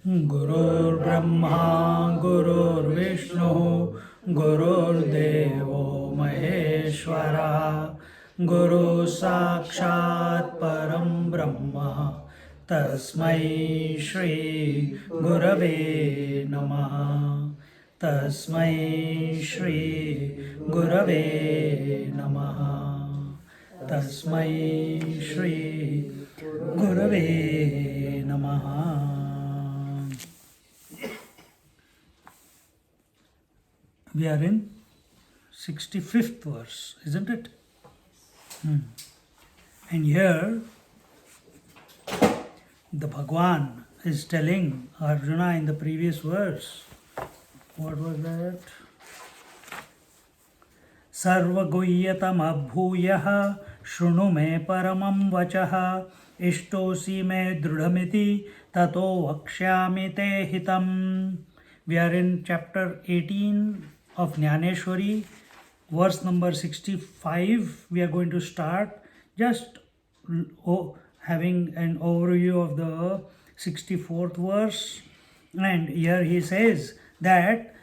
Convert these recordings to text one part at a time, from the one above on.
Gurur Brahma, Gurur Vishnu, Gurur Devo Maheshwara, Guru Sakshat Param Brahma, Tasmai Shri Gurave Namaha, Tasmai Shri Gurave Namaha, Tasmai Shri Gurave Namaha. We are in 65th verse, isn't it? And here the Bhagawan is telling Arjuna in the previous verse, what was that? Sarva guhyatam abhuyah shrunu me paramam vachah ishtosi me drudhamiti tato vakshyami te hitam. We are in chapter 18 of Gyaneshwari, verse number 65. We are going to start just having an overview of the 64th verse. And here he says that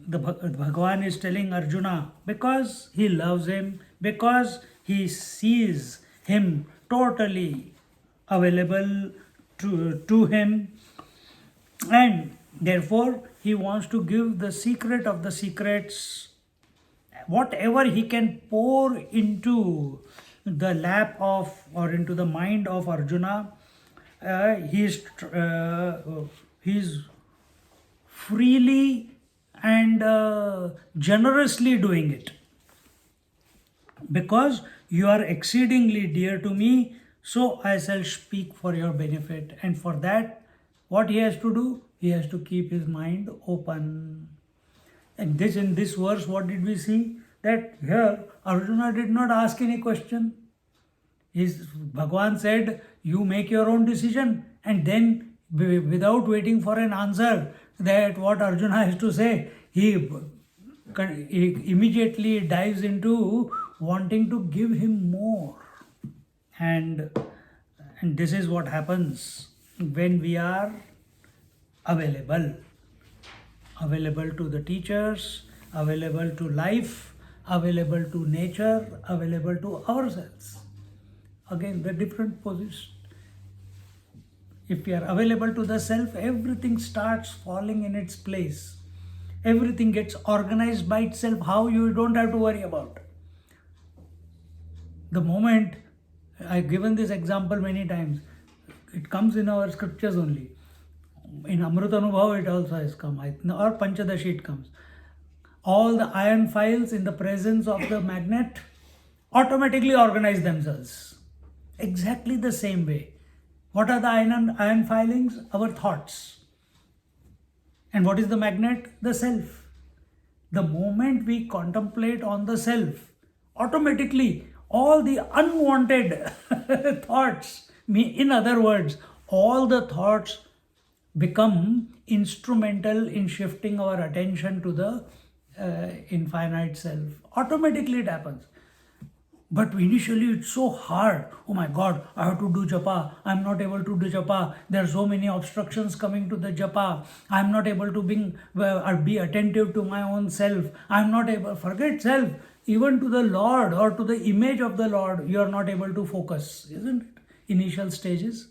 the Bhagavan is telling Arjuna, because he loves him, because he sees him totally available to him, and therefore he wants to give the secret of the secrets, whatever he can pour into the lap of or into the mind of Arjuna. He is freely and generously doing it, because you are exceedingly dear to me, so I shall speak for your benefit. And for that, what he has to do? He has to keep his mind open. And in this verse, what did we see? That here Arjuna did not ask any question. Bhagavan said, you make your own decision, and then without waiting for an answer, that what Arjuna has to say, he immediately dives into wanting to give him more. And this is what happens when we are available to the teachers, available to life, available to nature, available to ourselves. Again, the different positions. If we are available to the self, everything starts falling in its place. Everything gets organized by itself, how you don't have to worry about. The moment, I've given this example many times, it comes in our scriptures only. In Amrutanubhav it also has come, or Panchadashi it comes. All the iron files in the presence of the magnet automatically organize themselves. Exactly the same way. What are the iron filings? Our thoughts. And what is the magnet? The self. The moment we contemplate on the self, automatically all the unwanted thoughts, in other words, all the thoughts become instrumental in shifting our attention to the infinite self. Automatically it happens. But initially it's so hard. Oh my God, I have to do japa. I'm not able to do japa. There are so many obstructions coming to the japa. I'm not able to be attentive to my own self. I'm not able, forget self, even to the Lord or to the image of the Lord, you are not able to focus, isn't it? Initial stages.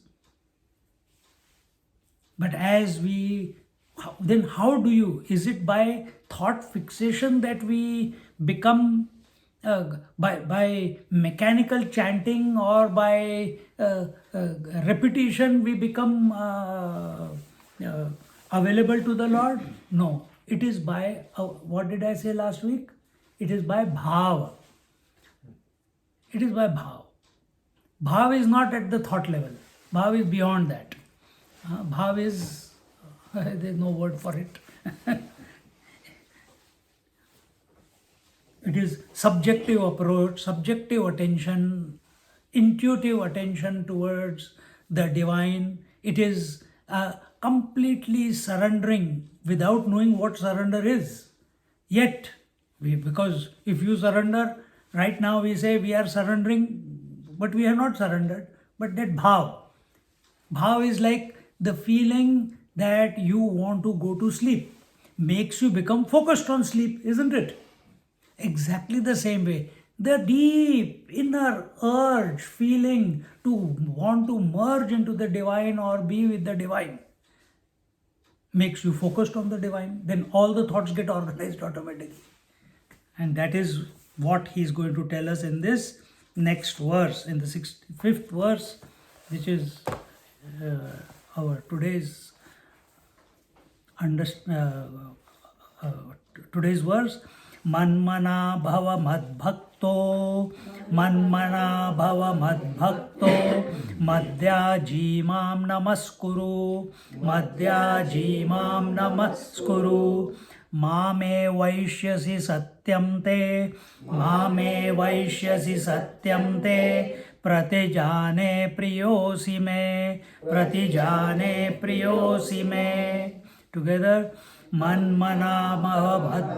But then how do you, is it by thought fixation that we become, by mechanical chanting or by repetition we become available to the Lord? No, it is by, what did I say last week? It is by bhav. It is by bhav. Bhav is not at the thought level. Bhav is beyond that. Bhav is There's no word for it. It is subjective approach, subjective attention, intuitive attention towards the divine. It is completely surrendering without knowing what surrender is. Yet, because if you surrender, right now we say we are surrendering, but we have not surrendered. But that bhav is like the feeling that you want to go to sleep, makes you become focused on sleep, isn't it? Exactly the same way. The deep inner urge, feeling to want to merge into the divine or be with the divine, makes you focused on the divine. Then all the thoughts get organized automatically. And that is what he is going to tell us in this next verse, in the 65th verse, which is our today's today's verse. Manmana bhava madbhakto, manmana bhava madbhakto, madhyaji mam namaskuru, madhyaji mam namaskuru, mame vaishyasi satyam te, mame vaishyasi satyam te, pratijane priyosi me, pratijane priyosi me. Together. Manmana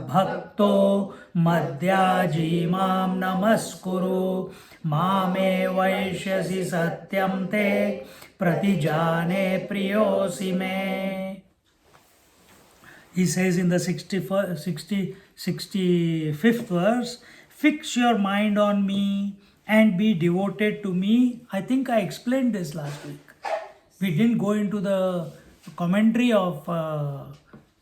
bhakto madhyaji mam namaskuru, mame vaishyasi satyam te, pratijane priyosi me. He says in the 65th verse, fix your mind on me and be devoted to me. I think I explained this last week. We didn't go into the commentary of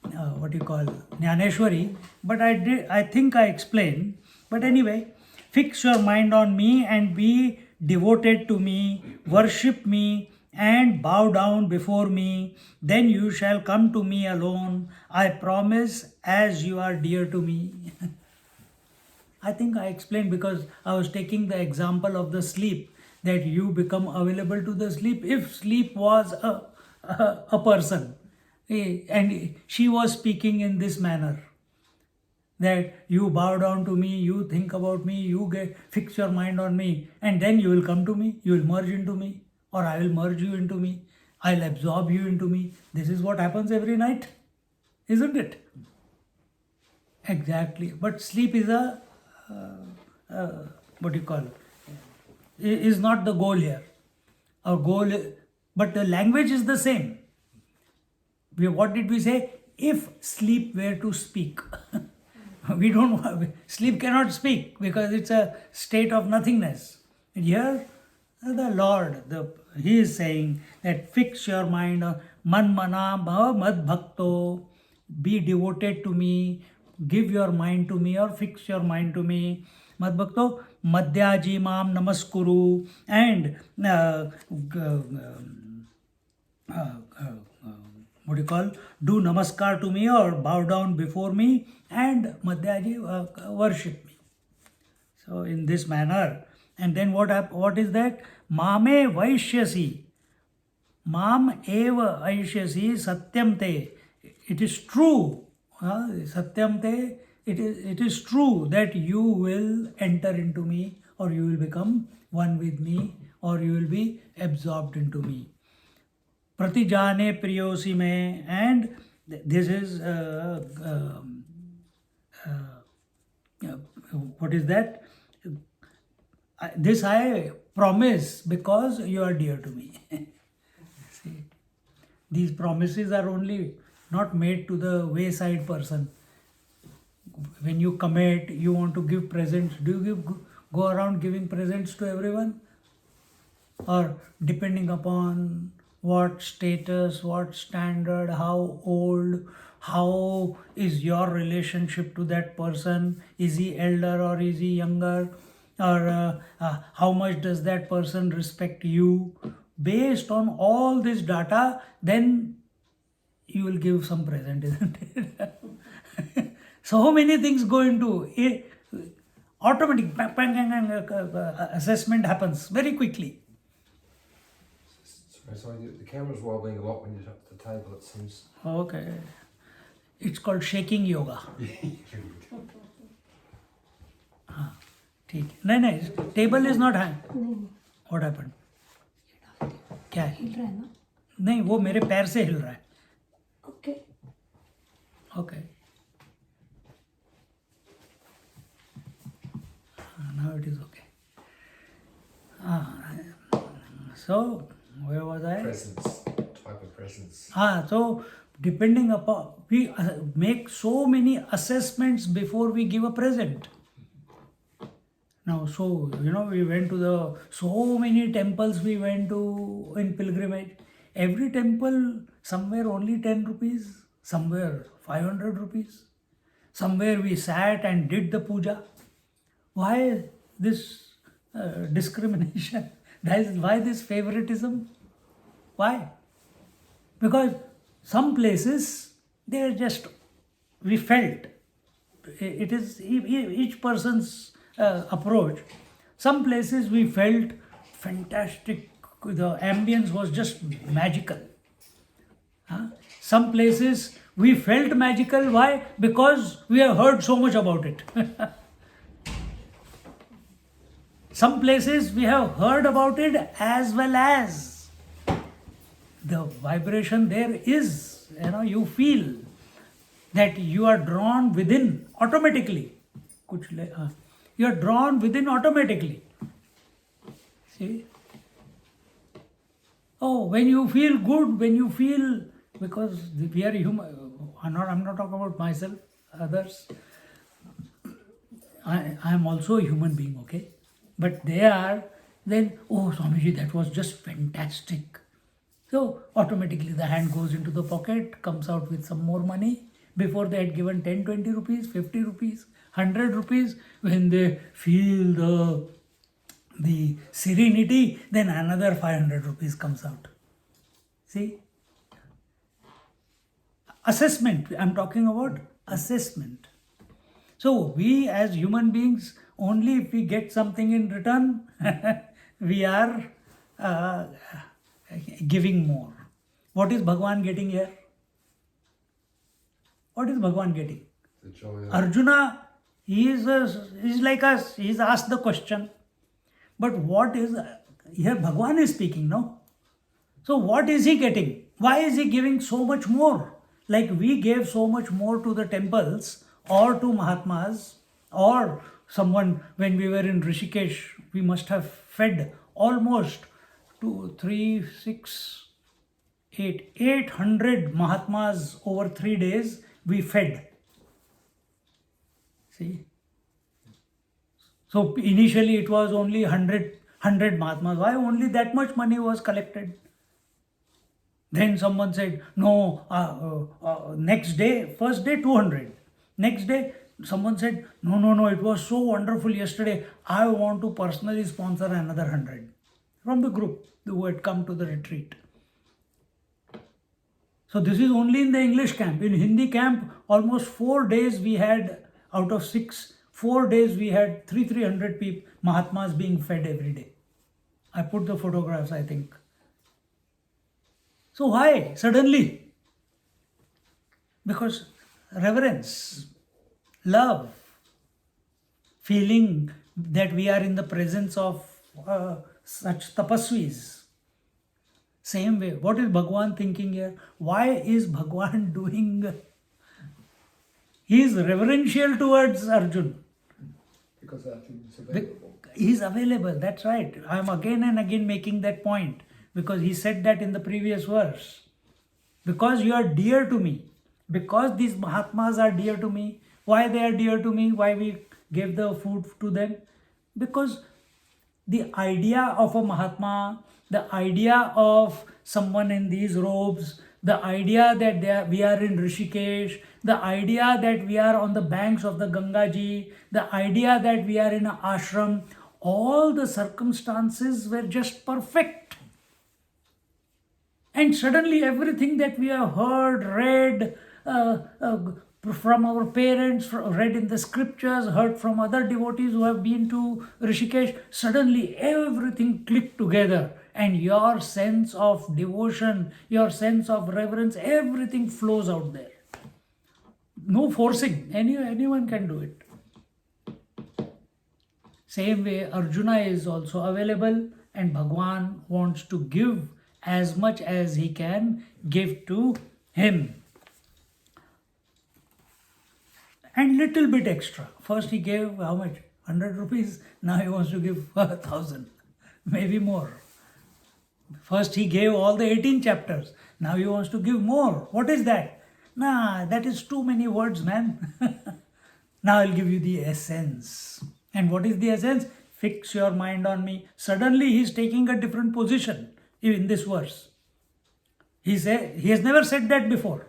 Gyaneshwari, but I think I explained. But anyway, fix your mind on me and be devoted to me, worship me and bow down before me. Then you shall come to me alone. I promise, as you are dear to me. I think I explained because I was taking the example of the sleep, that you become available to the sleep. If sleep was a person, and she was speaking in this manner, that you bow down to me, you think about me, you fix your mind on me, and then you will come to me, you will merge into me, or I will merge you into me, I'll absorb you into me. This is what happens every night, isn't it? Exactly. But sleep is is not the goal here. Our goal, but the language is the same. What did we say? If sleep were to speak, we don't. Sleep cannot speak because it's a state of nothingness. And here, the Lord, He is saying that fix your mind on manmana bhava madbhakto, be devoted to me, give your mind to me or fix your mind to me. Madbhakto madhyaji mam namaskuru, and do namaskar to me or bow down before me, and madhyaji worship me. So in this manner, and then what is that? Mame vaishyasi, mam eva vaishyasi satyam te. It is true, satyam te. It is true that you will enter into me, or you will become one with me, or you will be absorbed into me. Pratijane priyosi me, and this is what is that? This I promise because you are dear to me. See, these promises are only not made to the wayside person. When you commit, you want to give presents. Do you go around giving presents to everyone? Or depending upon what status, what standard, how old, how is your relationship to that person? Is he elder or is he younger? Or how much does that person respect you? Based on all this data, then you will give some present, isn't it? So many things go into it. Automatic assessment happens very quickly. Sorry, the camera's wobbling a lot when you're at the table, it seems. Okay. It's called shaking yoga. हाँ ठीक है. नहीं नहीं, table is not hang. What happened? क्या है? हिल रहा है ना? नहीं, वो मेरे पैर से हिल रहा है. Okay. Okay. Now it is okay. So, where was I? Presence, type of presence. So depending upon, we make so many assessments before we give a present. Now, so, we went to so many temples we went to in pilgrimage. Every temple, somewhere only 10 rupees, somewhere 500 rupees. Somewhere we sat and did the puja. Why this discrimination? That is why this favoritism? Why? Because some places, they are just, we felt, it is each person's approach. Some places we felt fantastic, the ambience was just magical. Some places we felt magical. Why? Because we have heard so much about it. Some places we have heard about it as well as the vibration there is, you feel that you are drawn within automatically. You are drawn within automatically. See? Oh, when you feel good, when you feel, because we are human, I'm not talking about myself, others. I am also a human being, okay? But they are, then, oh, Swamiji, that was just fantastic. So automatically the hand goes into the pocket, comes out with some more money. Before they had given 10, 20 rupees, 50 rupees, 100 rupees. When they feel the serenity, then another 500 rupees comes out. See? Assessment, I'm talking about assessment. So we as human beings, only if we get something in return, we are giving more. What is Bhagawan getting here? What is Bhagawan getting? The joy of Arjuna, he is like us. He is asked the question. But what is, here Bhagawan is speaking, no? So what is he getting? Why is he giving so much more? Like we gave so much more to the temples or to Mahatmas or someone, when we were in Rishikesh, we must have fed almost 800 Mahatmas over 3 days we fed. See? So initially it was only 100 Mahatmas. Why only that much money was collected? Then someone said, no, next day, first day 200. Next day, someone said, no, it was so wonderful yesterday. I want to personally sponsor another 100 from the group who had come to the retreat. So this is only in the English camp. In Hindi camp, almost 4 days we had, out of 6, 4 days we had 300 people, Mahatmas being fed every day. I put the photographs, I think. So why suddenly? Because reverence, love, feeling that we are in the presence of such tapasvis. Same way, what is Bhagawan thinking here? Why is Bhagawan doing? He is reverential towards Arjuna. because Arjuna is available. He is available, that's right. I am again and again making that point because he said that in the previous verse. Because you are dear to me, because these Mahatmas are dear to me. Why they are dear to me? Why we gave the food to them? Because the idea of a Mahatma, the idea of someone in these robes, the idea that we are in Rishikesh, the idea that we are on the banks of the Gangaji, the idea that we are in an ashram, all the circumstances were just perfect. And suddenly everything that we have heard, read from our parents, read in the scriptures, heard from other devotees who have been to Rishikesh, suddenly everything clicked together and your sense of devotion, your sense of reverence, everything flows out there. No forcing. Anyone can do it. Same way, Arjuna is also available, and Bhagavan wants to give as much as he can give to him. And little bit extra. First he gave how much? 100 rupees. Now he wants to give 1,000. Maybe more. First he gave all the 18 chapters. Now he wants to give more. What is that? Nah, that is too many words, man. Now I'll give you the essence. And what is the essence? Fix your mind on me. Suddenly he is taking a different position in this verse. He has never said that before.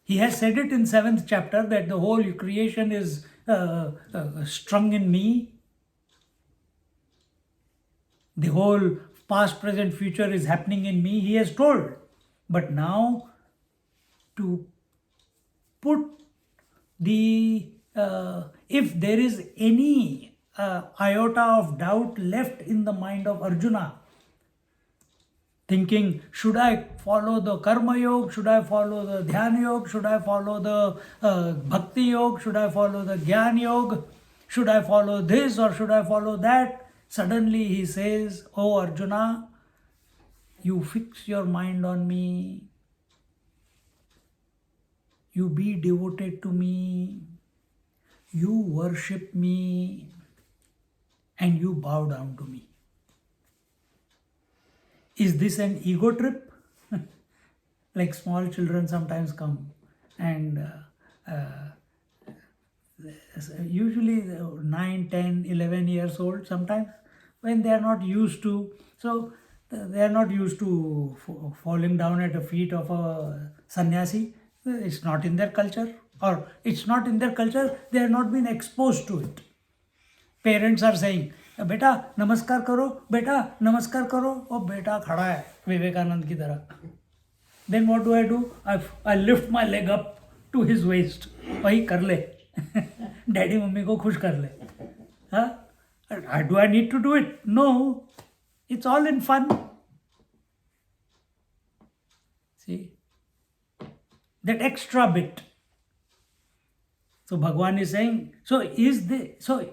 He has said it in 7th chapter that the whole creation is strung in me. The whole past, present, future is happening in me. He has told. But now to put the if there is any iota of doubt left in the mind of Arjuna, thinking, should I follow the karma yoga, should I follow the dhyana yoga, should I follow the bhakti yoga, should I follow the jnana yoga, should I follow this or should I follow that? Suddenly he says, oh Arjuna, you fix your mind on me, you be devoted to me, you worship me, and you bow down to me. Is this an ego trip? Like small children sometimes come and usually 9, 10, 11 years old sometimes, when they are not used to, so they are not used to falling down at the feet of a sannyasi. It's not in their culture, or it's not in their culture, they have not been exposed to it. Parents are saying, बेटा नमस्कार करो, बेटा नमस्कार करो, और बेटा खड़ा है विवेकानंद की तरह. Then what do? I lift my leg up to his waist. वही कर ले. डैडी मम्मी को खुश कर ले. हाँ? Do I need to do it? No. It's all in fun. See? That extra bit. So Bhagavan is saying, so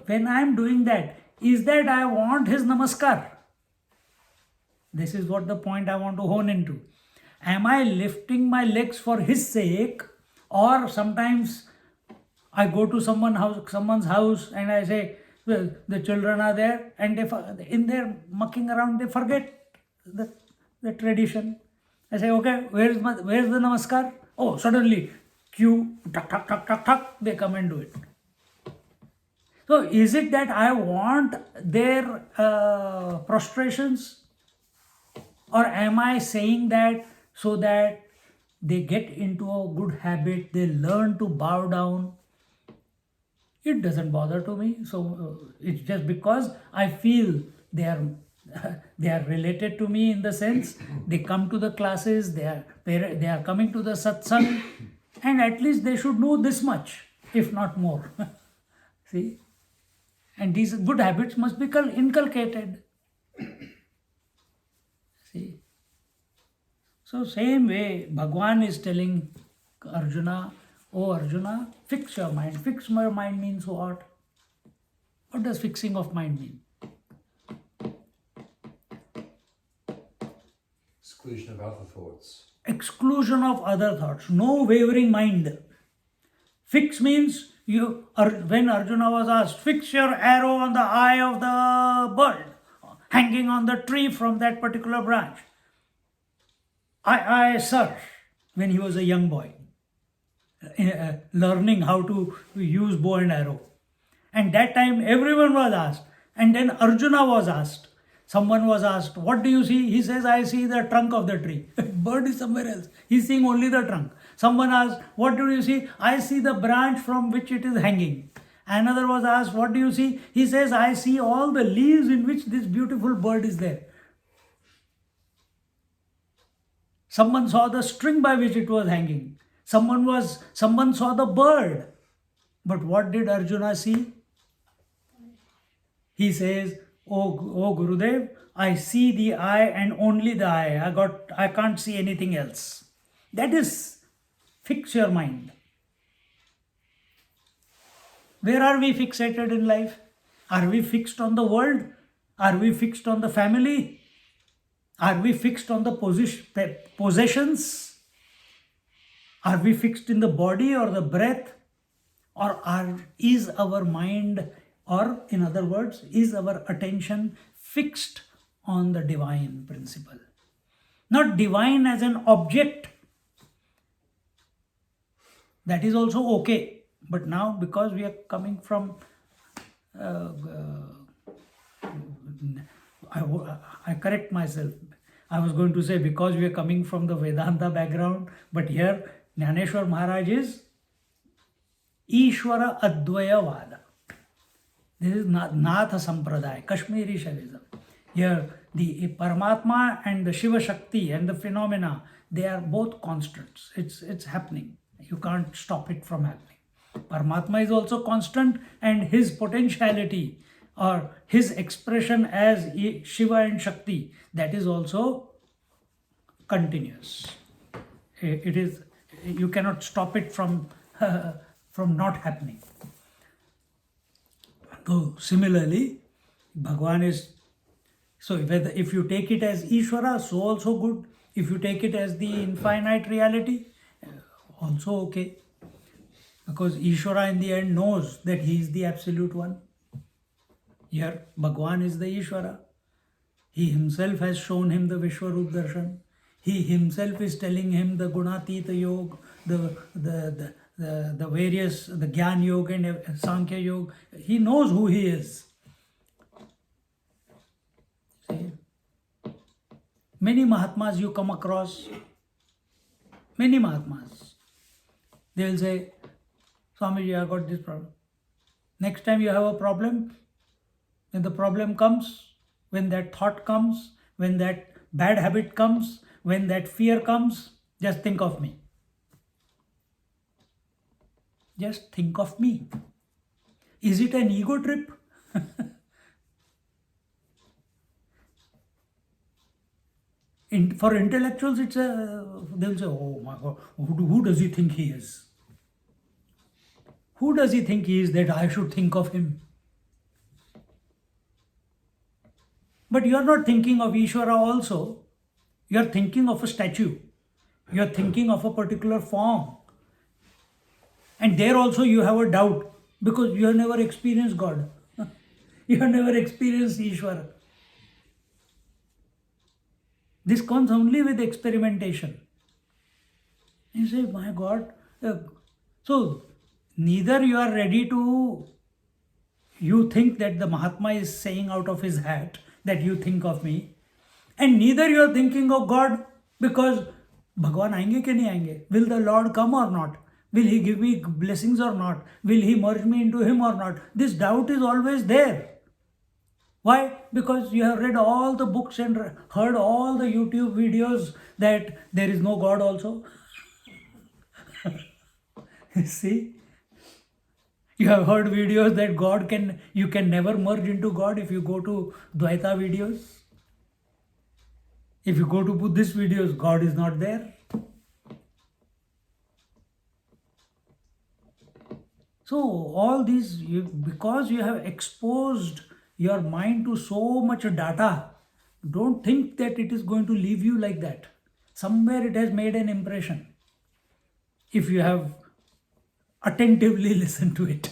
when I am doing that, is that I want his namaskar? This is what the point I want to hone into. Am I lifting my legs for his sake, or sometimes I go to someone's house and I say, well, the children are there, and in their mucking around they forget the tradition. I say, okay, where's the namaskar? Oh, suddenly cue, tuck, tuck, tuck, tuck, tuck, they come and do it. So is it that I want their prostrations, or am I saying that so that they get into a good habit, they learn to bow down? It doesn't bother to me. So it's just because I feel they are related to me, in the sense they come to the classes, they are coming to the satsang, and at least they should know this much, if not more. See? And these good habits must be inculcated. See? So same way, Bhagavan is telling Arjuna, oh Arjuna, fix your mind. Fix your mind means what? What does fixing of mind mean? Exclusion of other thoughts. Exclusion of other thoughts. No wavering mind. Fix means, when Arjuna was asked, fix your arrow on the eye of the bird hanging on the tree from that particular branch. Aye, sir, when he was a young boy, learning how to use bow and arrow. And that time everyone was asked. And then Arjuna was asked. Someone was asked, what do you see? He says, I see the trunk of the tree. Bird is somewhere else. He's seeing only the trunk. Someone asked, what do you see? I see the branch from which it is hanging. Another was asked, what do you see? He says, I see all the leaves in which this beautiful bird is there. Someone saw the string by which it was hanging. Someone saw the bird. But what did Arjuna see? He says, oh Gurudev, I see the eye and only the eye. I can't see anything else. That is, fix your mind. Where are we fixated in life? Are we fixed on the world? Are we fixed on the family? Are we fixed on the possessions? Are we fixed in the body or the breath? Or is our mind, or in other words, is our attention fixed on the divine principle? Not divine as an object. That is also okay. But now, because we are coming from, I correct myself. I was going to say because we are coming from the Vedanta background, but here Gyaneshwar Maharaj is Ishvara Advaya Vada. This is Natha Sampradaya, Kashmiri Shaivism. Here the Paramatma and the Shiva Shakti and the phenomena, they are both constants. It's happening. You can't stop it from happening. Paramatma is also constant, and his potentiality or his expression as Shiva and Shakti, that is also continuous. It is, you cannot stop it from not happening. So similarly, Bhagavan is, so whether if you take it as Ishvara, so also good. If you take it as the infinite reality, also okay. Because Ishvara in the end knows that he is the absolute one. Here, Bhagavan is the Ishvara. He himself has shown him the Vishwarup Darshan. He himself is telling him the Gunatita Yoga, the various, the Gyan Yoga and Sankhya Yoga. He knows who he is. See? Many Mahatmas you come across, many Mahatmas, they will say, Swamiji, I got this problem. Next time you have a problem, when the problem comes, when that thought comes, when that bad habit comes, when that fear comes, just think of me. Just think of me. Is it an ego trip? For intellectuals, they'll say, oh my God, who does he think he is? Who does he think he is that I should think of him? But you are not thinking of Ishvara also. You are thinking of a statue. You are thinking of a particular form. And there also you have a doubt because you have never experienced God. You have never experienced Ishvara. This comes only with experimentation. You say, my God. So, neither you are ready to, you think that the Mahatma is saying out of his hat that you think of me, and neither you are thinking of God because Bhagavan aayenge ke nahi aayenge? Will the Lord come or not? Will he give me blessings or not? Will he merge me into him or not? This doubt is always there. Why? Because you have read all the books and heard all the YouTube videos that there is no God also. See? You have heard videos that you can never merge into God if you go to Dvaita videos. If you go to Buddhist videos, God is not there. So all these, because you have exposed your mind to so much data, don't think that it is going to leave you like that. Somewhere it has made an impression. If you have attentively listened to it,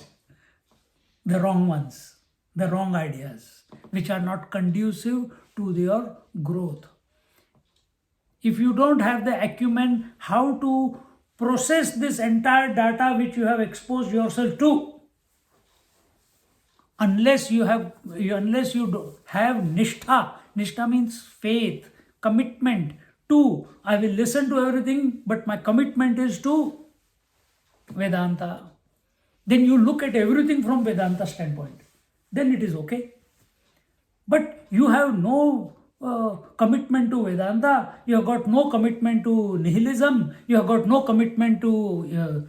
the wrong ones, the wrong ideas, which are not conducive to your growth. If you don't have the acumen how to process this entire data which you have exposed yourself to, unless you have nishtha, nishtha means faith, commitment to, I will listen to everything, but my commitment is to Vedanta. Then you look at everything from Vedanta standpoint. Then it is okay. But you have no commitment to Vedanta, you have got no commitment to nihilism, you have got no commitment to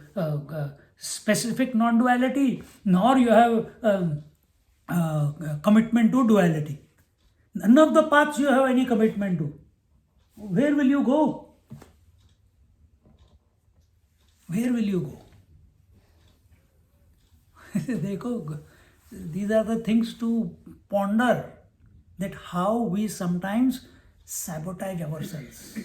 specific non-duality, nor you have commitment to duality. None of the paths you have any commitment to. Where will you go? Where will you go? Dekho, these are the things to ponder, that how we sometimes sabotage ourselves.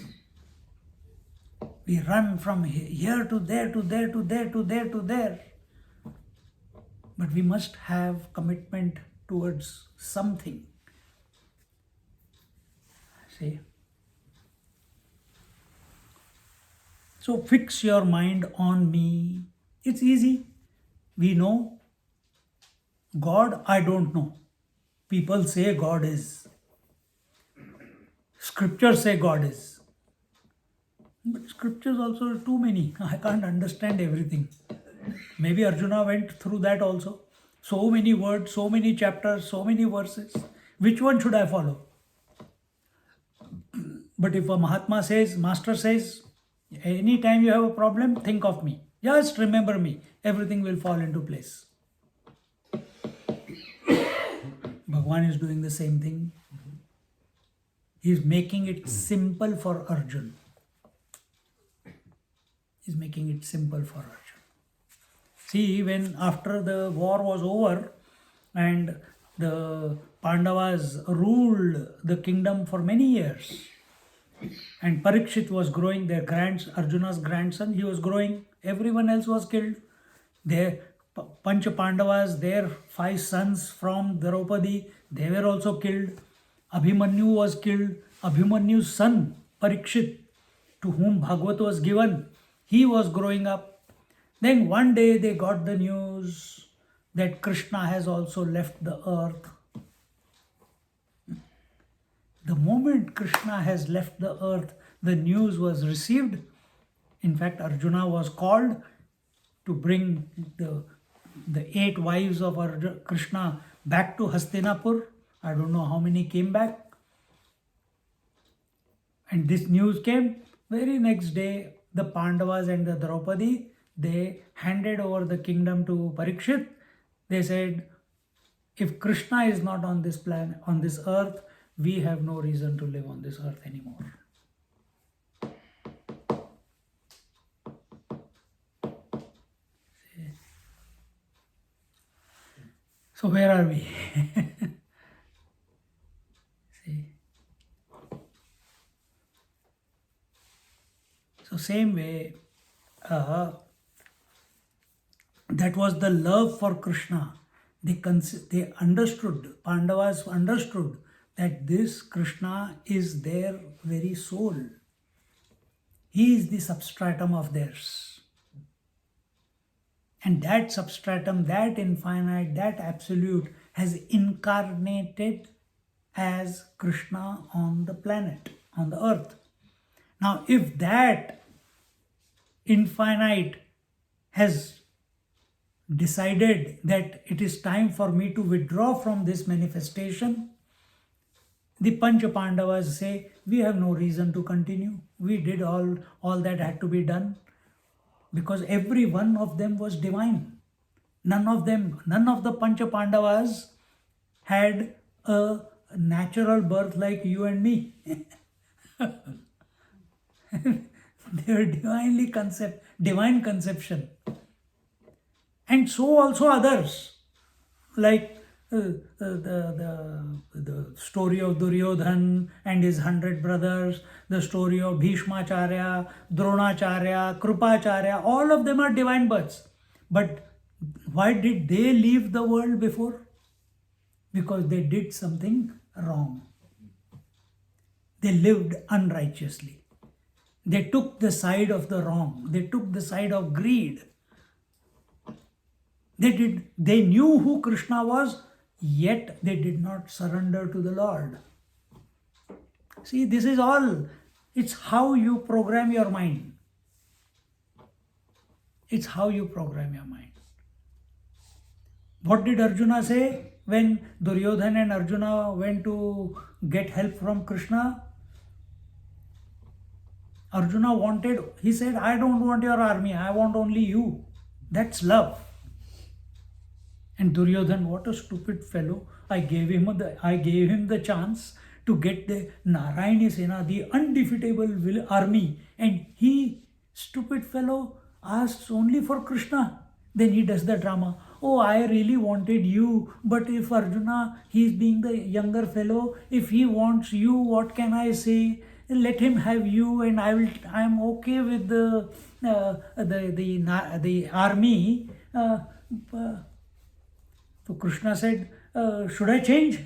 We run from here to there, to there, to there, to there, to there. But we must have commitment towards something. See? So fix your mind on me. It's easy. We know. God, I don't know. People say God is. Scriptures say God is. But scriptures also are too many. I can't understand everything. Maybe Arjuna went through that also. So many words, so many chapters, so many verses. Which one should I follow? But if a Mahatma says, Master says, anytime you have a problem, think of me. Just remember me. Everything will fall into place. Bhagawan is doing the same thing. He is making it simple for Arjuna. He is making it simple for Arjuna. See, when after the war was over and the Pandavas ruled the kingdom for many years, and Parikshit was growing, Arjuna's grandson, he was growing, everyone else was killed. Their Pancha Pandavas, their 5 sons from Draupadi, they were also killed. Abhimanyu was killed. Abhimanyu's son, Parikshit, to whom Bhagavad was given, he was growing up. Then one day they got the news that Krishna has also left the earth. The moment Krishna has left the earth, the news was received. In fact, Arjuna was called to bring the 8 wives of Krishna back to Hastinapur. I don't know how many came back. And this news came. Very next day, the Pandavas and the Draupadi, they handed over the kingdom to Parikshit. They said, if Krishna is not on this planet, on this earth, we have no reason to live on this earth anymore. So where are we? See? So same way, that was the love for Krishna. They understood, Pandavas understood that this Krishna is their very soul. He is the substratum of theirs. And that substratum, that infinite, that absolute has incarnated as Krishna on the planet, on the earth. Now, if that infinite has decided that it is time for me to withdraw from this manifestation, the Pancha Pandavas say, we have no reason to continue. We did all that had to be done, because every one of them was divine. None of the Pancha Pandavas had a natural birth like you and me. They were divine conception. And so also others, like the story of Duryodhan and his 100 brothers, the story of Bhishmacharya, Dronacharya, Krupacharya, all of them are divine births. But why did they leave the world before? Because they did something wrong. They lived unrighteously. They took the side of the wrong. They took the side of greed. They knew who Krishna was, yet they did not surrender to the Lord. See, this is all. It's how you program your mind. It's how you program your mind. What did Arjuna say when Duryodhan and Arjuna went to get help from Krishna? Arjuna he said, I don't want your army, I want only you. That's love. And Duryodhan, what a stupid fellow. I gave him the chance to get the Narayani Sena, the undefeatable army, and he, stupid fellow, asks only for Krishna. Then he does the drama. Oh, I really wanted you, but if Arjuna, he's being the younger fellow, if he wants you, what can I say? Let him have you, and I'm okay with the army. So Krishna said, should I change?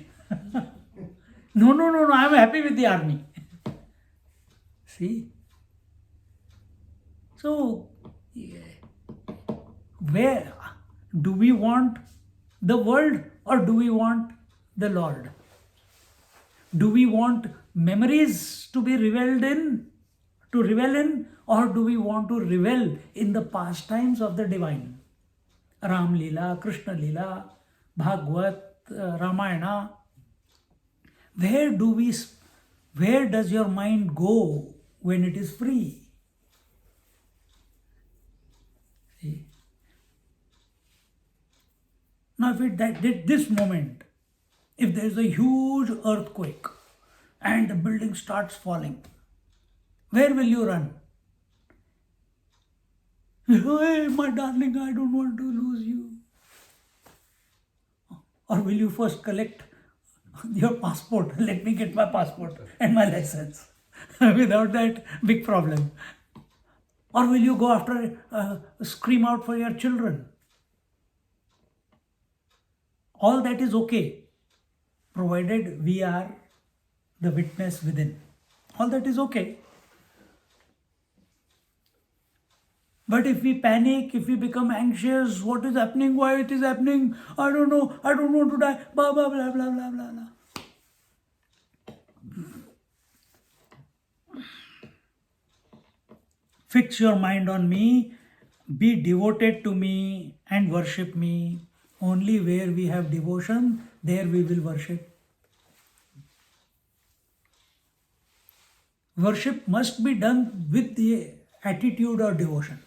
No, I'm happy with the army. See? So, where do we want the world or do we want the Lord? Do we want memories to be revel in, or do we want to revel in the pastimes of the divine? Ram Leela, Krishna Leela, Bhagavad, Ramayana. Where does your mind go when it is free? See? Now, if at this moment, if there is a huge earthquake and the building starts falling, where will you run? Hey, my darling, I don't want to lose you. Or will you first collect your passport? Let me get my passport and my license. Without that, big problem. Or will you go after, scream out for your children? All that is okay, provided we are the witness within. All that is okay. But if we panic, if we become anxious, what is happening, why it is happening, I don't know, I don't want to die, blah, blah, blah, blah, blah, blah, blah. Fix your mind on me, be devoted to me and worship me. Only where we have devotion, there we will worship. Worship must be done with the attitude of devotion.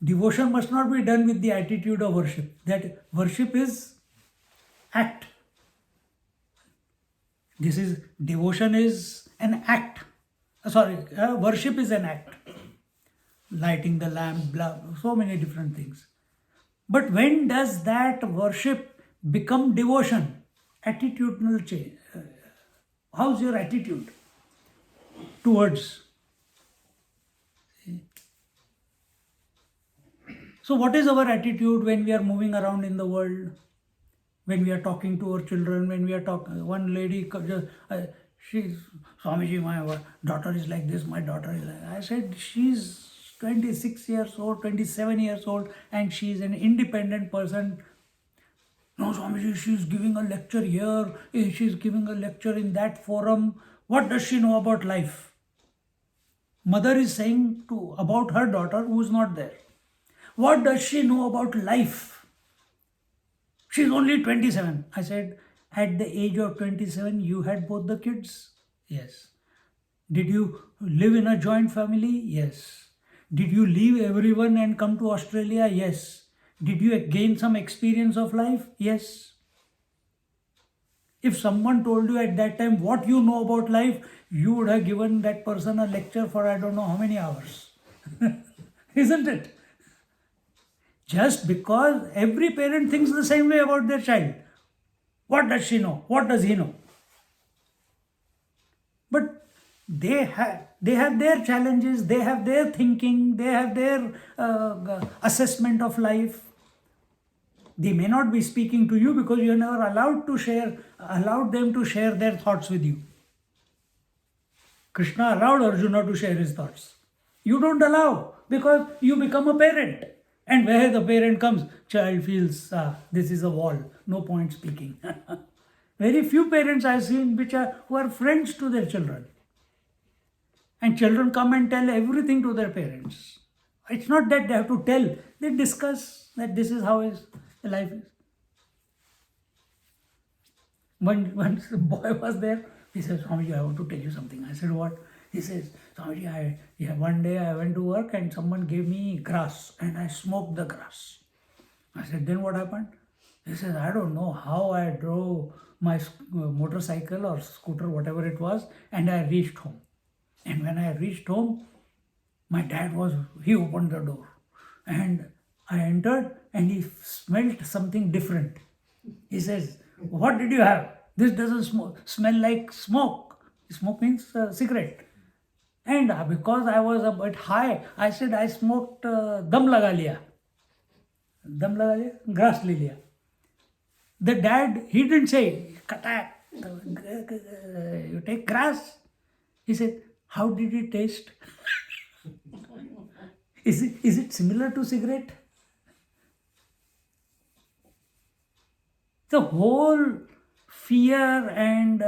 Devotion must not be done with the attitude of worship. That worship is act. Devotion is an act. Worship is an act. Lighting the lamp, blah, so many different things. But when does that worship become devotion? Attitudinal change. How's your attitude towards? So what is our attitude when we are moving around in the world? When we are talking to our children, when we are talking, one lady, she's, Swamiji, my daughter is like this, my daughter is like that. I said, she's 26 years old, 27 years old, and she's an independent person. No, Swamiji, she's giving a lecture here, she's giving a lecture in that forum. What does she know about life? Mother is saying about her daughter who is not there. What does she know about life? She's only 27. I said, at the age of 27, you had both the kids? Yes. Did you live in a joint family? Yes. Did you leave everyone and come to Australia? Yes. Did you gain some experience of life? Yes. If someone told you at that time what you know about life, you would have given that person a lecture for I don't know how many hours. Isn't it? Just because every parent thinks the same way about their child. What does she know? What does he know? But they have their challenges, they have their thinking, they have their assessment of life. They may not be speaking to you because you are never allowed them to share their thoughts with you. Krishna allowed Arjuna to share his thoughts. You don't allow because you become a parent. And where the parent comes, child feels, this is a wall, no point speaking. Very few parents I have seen who are friends to their children. And children come and tell everything to their parents. It's not that they have to tell, they discuss that this is how his life is. One boy was there, he said, Swamiji, I want to tell you something. I said, what? He says, Swamiji, one day I went to work and someone gave me grass and I smoked the grass. I said, then what happened? He says, I don't know how I drove my motorcycle or scooter, whatever it was, and I reached home. And when I reached home, my dad he opened the door. And I entered and he smelled something different. He says, what did you have? This doesn't smell like smoke. Smoke means cigarette. And because I was a bit high, I said, I smoked dum laga liya. Dum laga liya? Grass le liya. The dad, he didn't say, Katak, you take grass. He said, how did it taste? Is it similar to cigarette? The whole fear and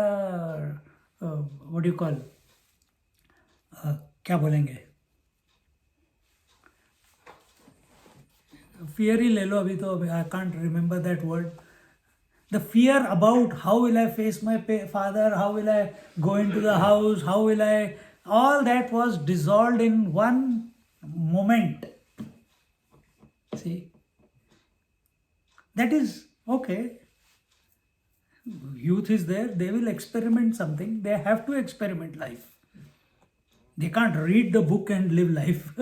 what do you call? क्या बोलेंगे? Fear ही ले लो अभी तो I can't remember that word. The fear about how will I face my father, how will I go into the house, how will I, all that was dissolved in one moment. See? That is okay. Youth is there, they will experiment something, they have to experiment life. They can't read the book and live life.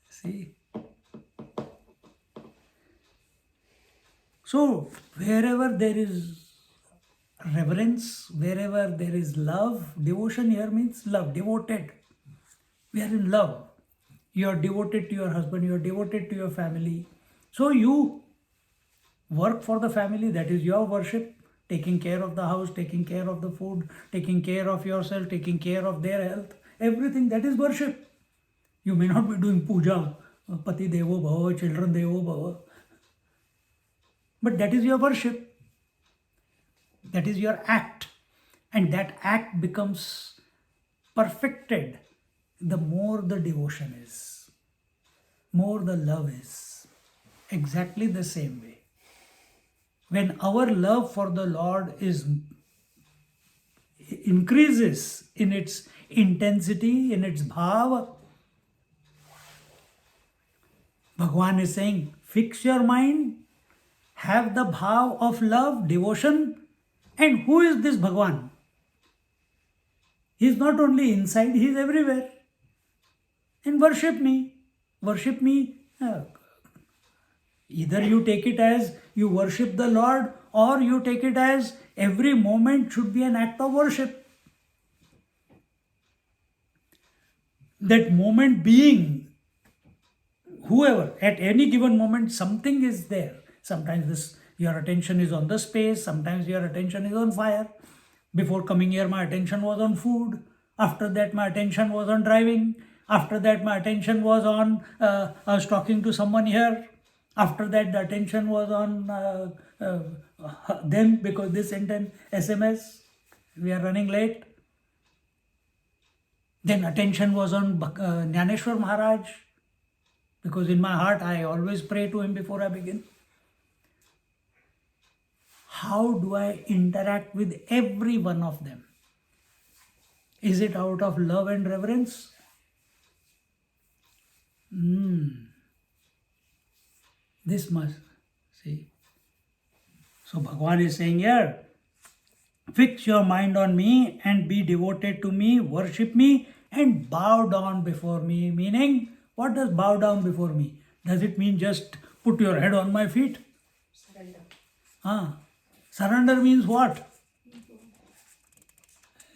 See? So, wherever there is reverence, wherever there is love, devotion here means love, devoted. We are in love. You are devoted to your husband, you are devoted to your family. So, you work for the family, that is your worship, taking care of the house, taking care of the food, taking care of yourself, taking care of their health, everything, that is worship. You may not be doing puja, pati devo bhava, children devo bhava. But that is your worship. That is your act. And that act becomes perfected the more the devotion is, more the love is. Exactly the same way. When our love for the Lord increases in its intensity, in its bhava, Bhagawan is saying, fix your mind, have the bhav of love, devotion. And who is this Bhagawan? He is not only inside, he is everywhere. And worship me. Worship me. Either you take it as you worship the Lord, or you take it as every moment should be an act of worship. That moment being, whoever, at any given moment, something is there. Sometimes your attention is on the space, sometimes your attention is on fire. Before coming here, my attention was on food. After that, my attention was on driving. After that, my attention was on, I was talking to someone here. After that, the attention was on them because they sent an SMS. We are running late. Then attention was on Gyaneshwari Maharaj, because in my heart I always pray to him before I begin. How do I interact with every one of them? Is it out of love and reverence? This must, see. So Bhagavan is saying here, fix your mind on me and be devoted to me, worship me and bow down before me. Meaning, what does bow down before me? Does it mean just put your head on my feet? Surrender. Surrender means what?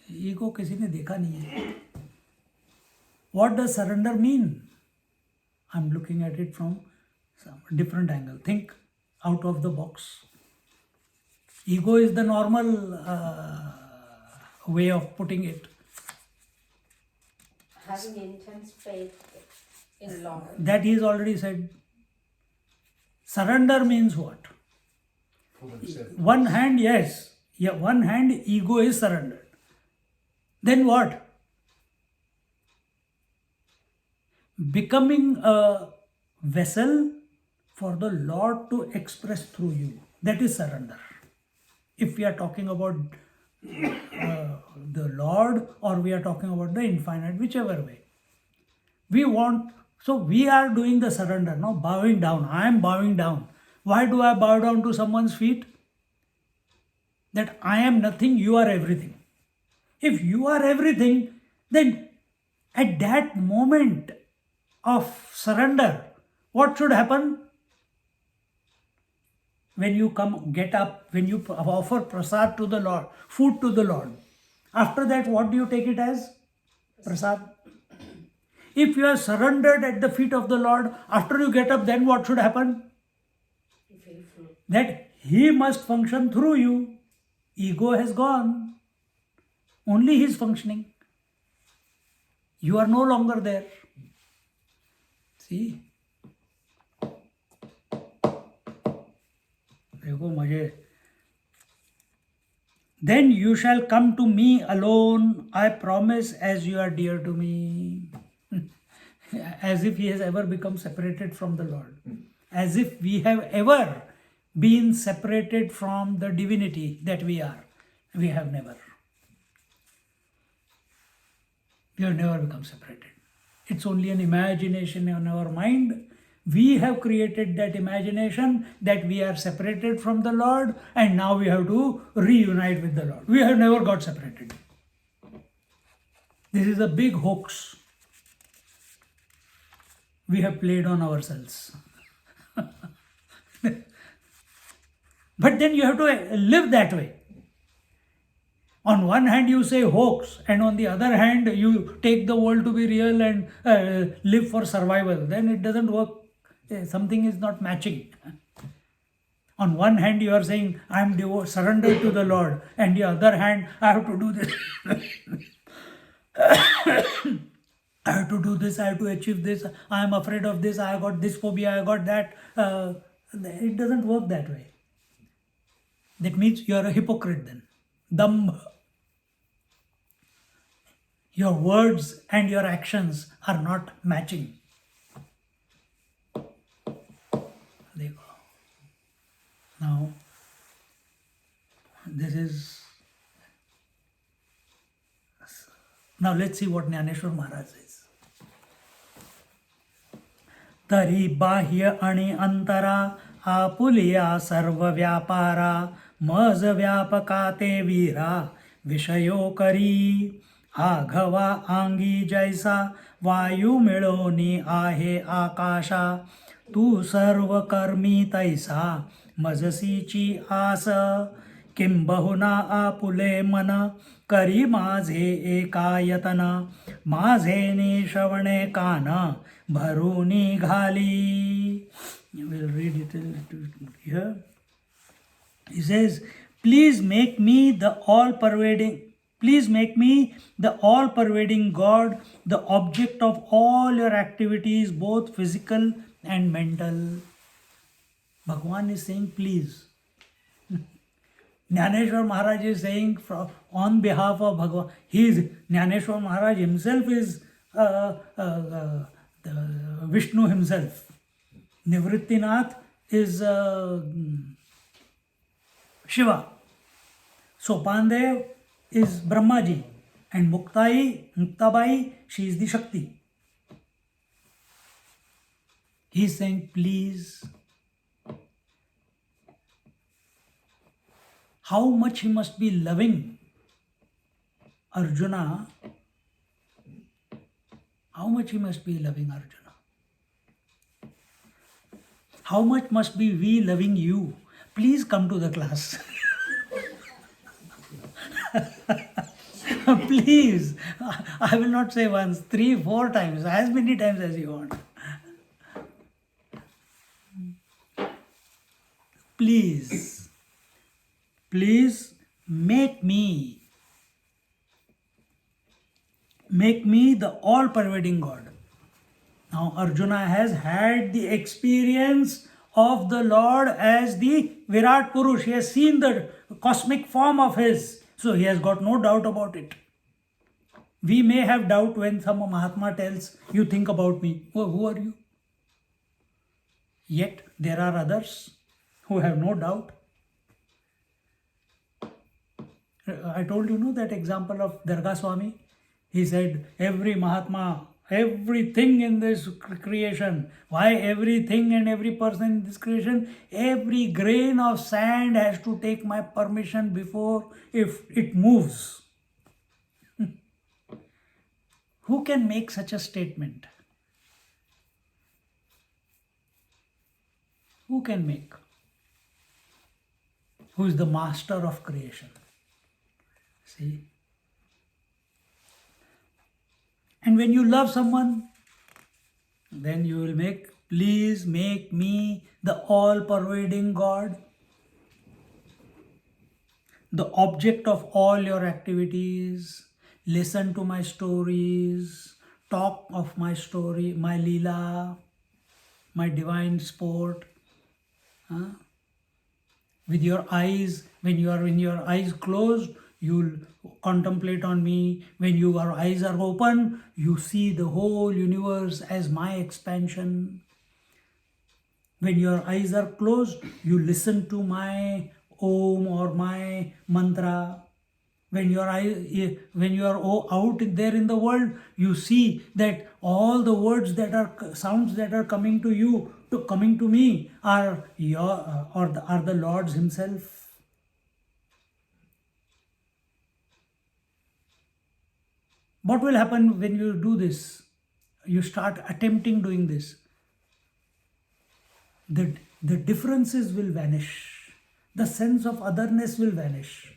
Ego किसी ने देखा नहीं है. What does surrender mean? I'm looking at it from some different angle. Think out of the box. Ego is the normal way of putting it. Having intense faith in Lord. That he has already said. Surrender means what? One hand, yes. Yeah, one hand, ego is surrendered. Then what? Becoming a vessel for the Lord to express through you. That is surrender. If we are talking about the Lord or we are talking about the infinite, whichever way. We want So we are doing the surrender, no bowing down. I am bowing down. Why do I bow down to someone's feet? That I am nothing, you are everything. If you are everything, then at that moment of surrender, what should happen? When you come, get up, when you offer prasad to the Lord, food to the Lord, after that, what do you take it as? Prasad. If you are surrendered at the feet of the Lord, after you get up, then what should happen? You feel full. That He must function through you. Ego has gone. Only He is functioning. You are no longer there. See? देखो मजे. Then you shall come to me alone, I promise, as you are dear to me. As if he has ever become separated from the Lord. As if we have ever been separated from the divinity that we are. We have never. We have never become separated. It's only an imagination in our mind. We have created that imagination that we are separated from the Lord, and now we have to reunite with the Lord. We have never got separated. This is a big hoax we have played on ourselves. But then you have to live that way. On one hand you say hoax, and on the other hand you take the world to be real and live for survival. Then it doesn't work. Something is not matching. On one hand you are saying, I am surrendered to the Lord, and the other hand, I have to do this. I have to do this, I have to achieve this, I am afraid of this, I got this phobia, I got that. It doesn't work that way. That means you are a hypocrite then. Dambha. Your words and your actions are not matching. Now, now let's see what Gyaneshwari Maharaj says. तरी बाह्य आणि अंतरा Apulia सर्व व्यापारा मज व्यापका ते वीरा विषयो करी आघवा आंगी जैसा वायू मिळोनी आहे आकाशा तू सर्व कर्मी तैसा मजसीची आस किंबहुना आपुले मन करी माझे एकायतन माझे निश्रवणे कान भरूनी घाली. We'll read it here. He says, please make me the all-pervading God, the object of all your activities, both physical and mental. Bhagawan is saying, please. Gyaneshwari Maharaj is saying on behalf of Bhagawan. Gyaneshwari Maharaj himself is the Vishnu himself. Nivrittinath is Shiva. Sopandev is Brahmaji. And Muktabai, she is the Shakti. He is saying, please. How much he must be loving Arjuna. How much he must be loving Arjuna. How much must be we loving you? Please come to the class. Please. I will not say once, 3, 4 times, as many times as you want. Please. Please make me the all-pervading God. Now Arjuna has had the experience of the Lord as the Virat Purush. He has seen the cosmic form of his. So he has got no doubt about it. We may have doubt when some Mahatma tells, you think about me. Oh, who are you? Yet there are others who have no doubt. I told you, that example of Dargah Swami. He said every Mahatma Everything in this creation. Why everything and every person in this creation? Every grain of sand has to take my permission before if it moves. Who can make such a statement? Who can make? Who is the master of creation? See? And when you love someone, then you will make, please make me the all-pervading God, the object of all your activities. Listen to my stories, talk of my story, my Leela, my divine sport. Huh? With your eyes, when you are in your eyes closed, you'll contemplate on me. When your eyes are open, you see the whole universe as my expansion. When your eyes are closed, you listen to my Om or my mantra. When you are out there in the world, you see that all the words that are sounds that are coming to you, coming to me, are the Lord's Himself. What will happen when you do this? You start attempting doing this. The differences will vanish. The sense of otherness will vanish.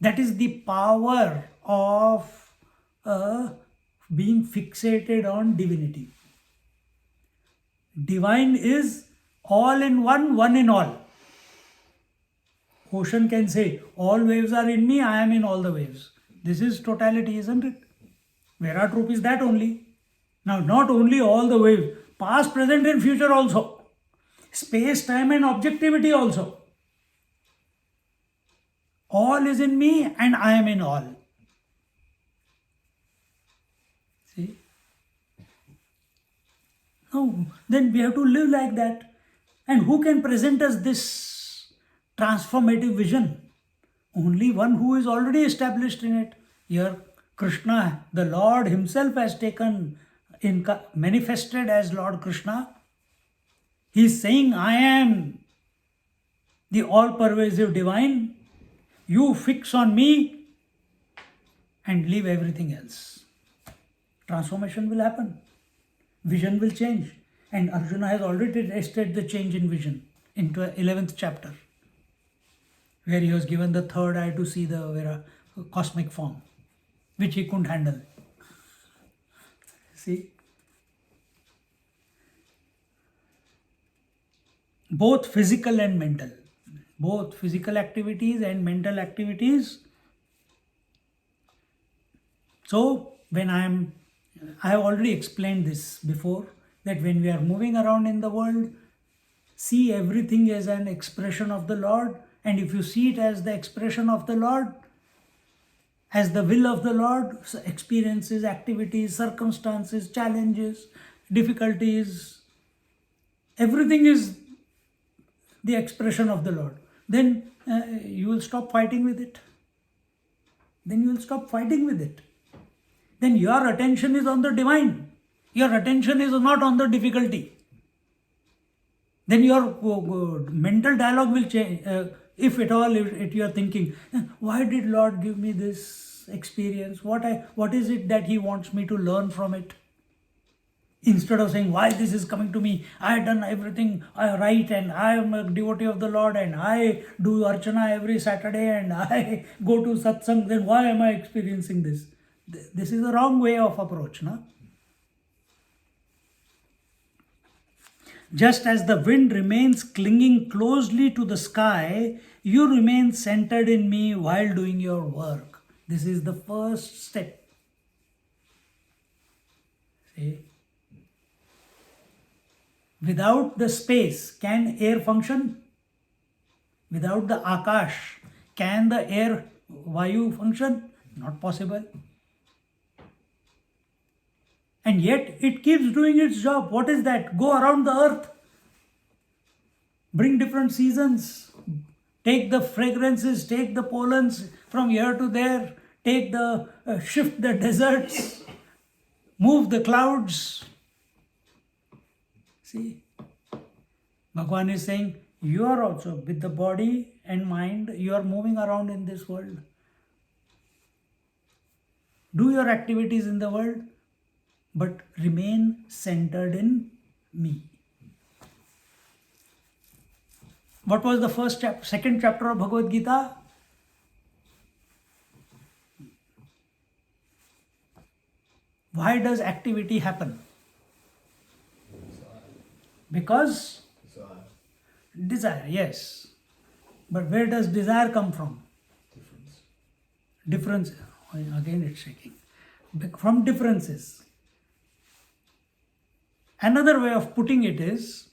That is the power of being fixated on divinity. Divine is all in one, one in all. Ocean can say, all waves are in me, I am in all the waves. This is totality, isn't it? Vera Truth is that only. Now, not only all the waves, past, present and future also. Space, time and objectivity also. All is in me and I am in all. See? No, then we have to live like that. And who can present us this transformative vision? Only one who is already established in it. Here, Krishna, the Lord Himself has manifested as Lord Krishna. He is saying, I am the all-pervasive divine. You fix on me and leave everything else. Transformation will happen. Vision will change. And Arjuna has already tasted the change in vision in 11th chapter, where he was given the third eye to see the cosmic form, which he couldn't handle. See? Both physical and mental. Both physical activities and mental activities. So, when I have already explained this before, that when we are moving around in the world, see everything as an expression of the Lord. And if you see it as the expression of the Lord, as the will of the Lord, experiences, activities, circumstances, challenges, difficulties, everything is the expression of the Lord. Then you will stop fighting with it. Then you will stop fighting with it. Then your attention is on the divine. Your attention is not on the difficulty. Then your mental dialogue will change. If at all, if you are thinking, why did Lord give me this experience? What is it that He wants me to learn from it? Instead of saying, why this is coming to me, I have done everything right and I am a devotee of the Lord and I do Arjuna every Saturday and I go to satsang, then why am I experiencing this? This is the wrong way of approach. No? Just as the wind remains clinging closely to the sky, you remain centered in me while doing your work. This is the first step. See? Without the space, can air function? Without the Akash, can the air Vayu function? Not possible. And yet it keeps doing its job. What is that? Go around the earth. Bring different seasons. Take the fragrances, take the pollens from here to there. Take the, shift the deserts. move the clouds. See, Bhagavan is saying, you are also, with the body and mind, you are moving around in this world. Do your activities in the world, but remain centered in me. What was the second chapter of Bhagavad Gita? Why does activity happen? Because desire, yes. But where does desire come from? Difference. Again it's shaking. From differences. Another way of putting it is,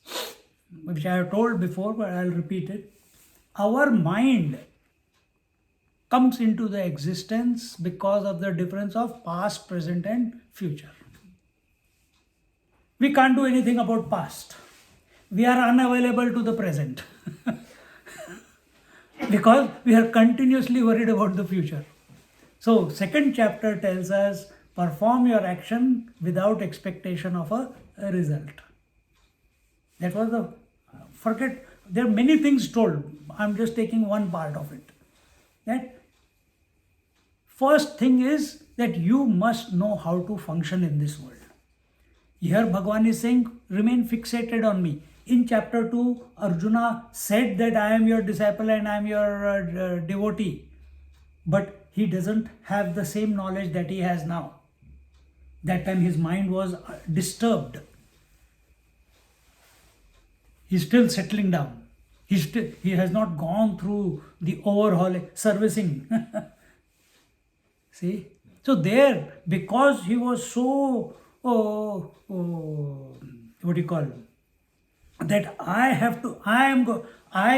which I have told before, but I'll repeat it. Our mind comes into the existence because of the difference of past, present and future. We can't do anything about past. We are unavailable to the present because we are continuously worried about the future. So, second chapter tells us, perform your action without expectation of a result. That was the, forget, there are many things told. I'm just taking one part of it. That first thing is that you must know how to function in this world. Here Bhagavan is saying, remain fixated on me. In chapter 2, Arjuna said that I am your disciple and I am your devotee. But he doesn't have the same knowledge that he has now. That time his mind was disturbed. He's still settling down. He has not gone through the overhauling, servicing. See? So there, because he was so, what do you call it? That I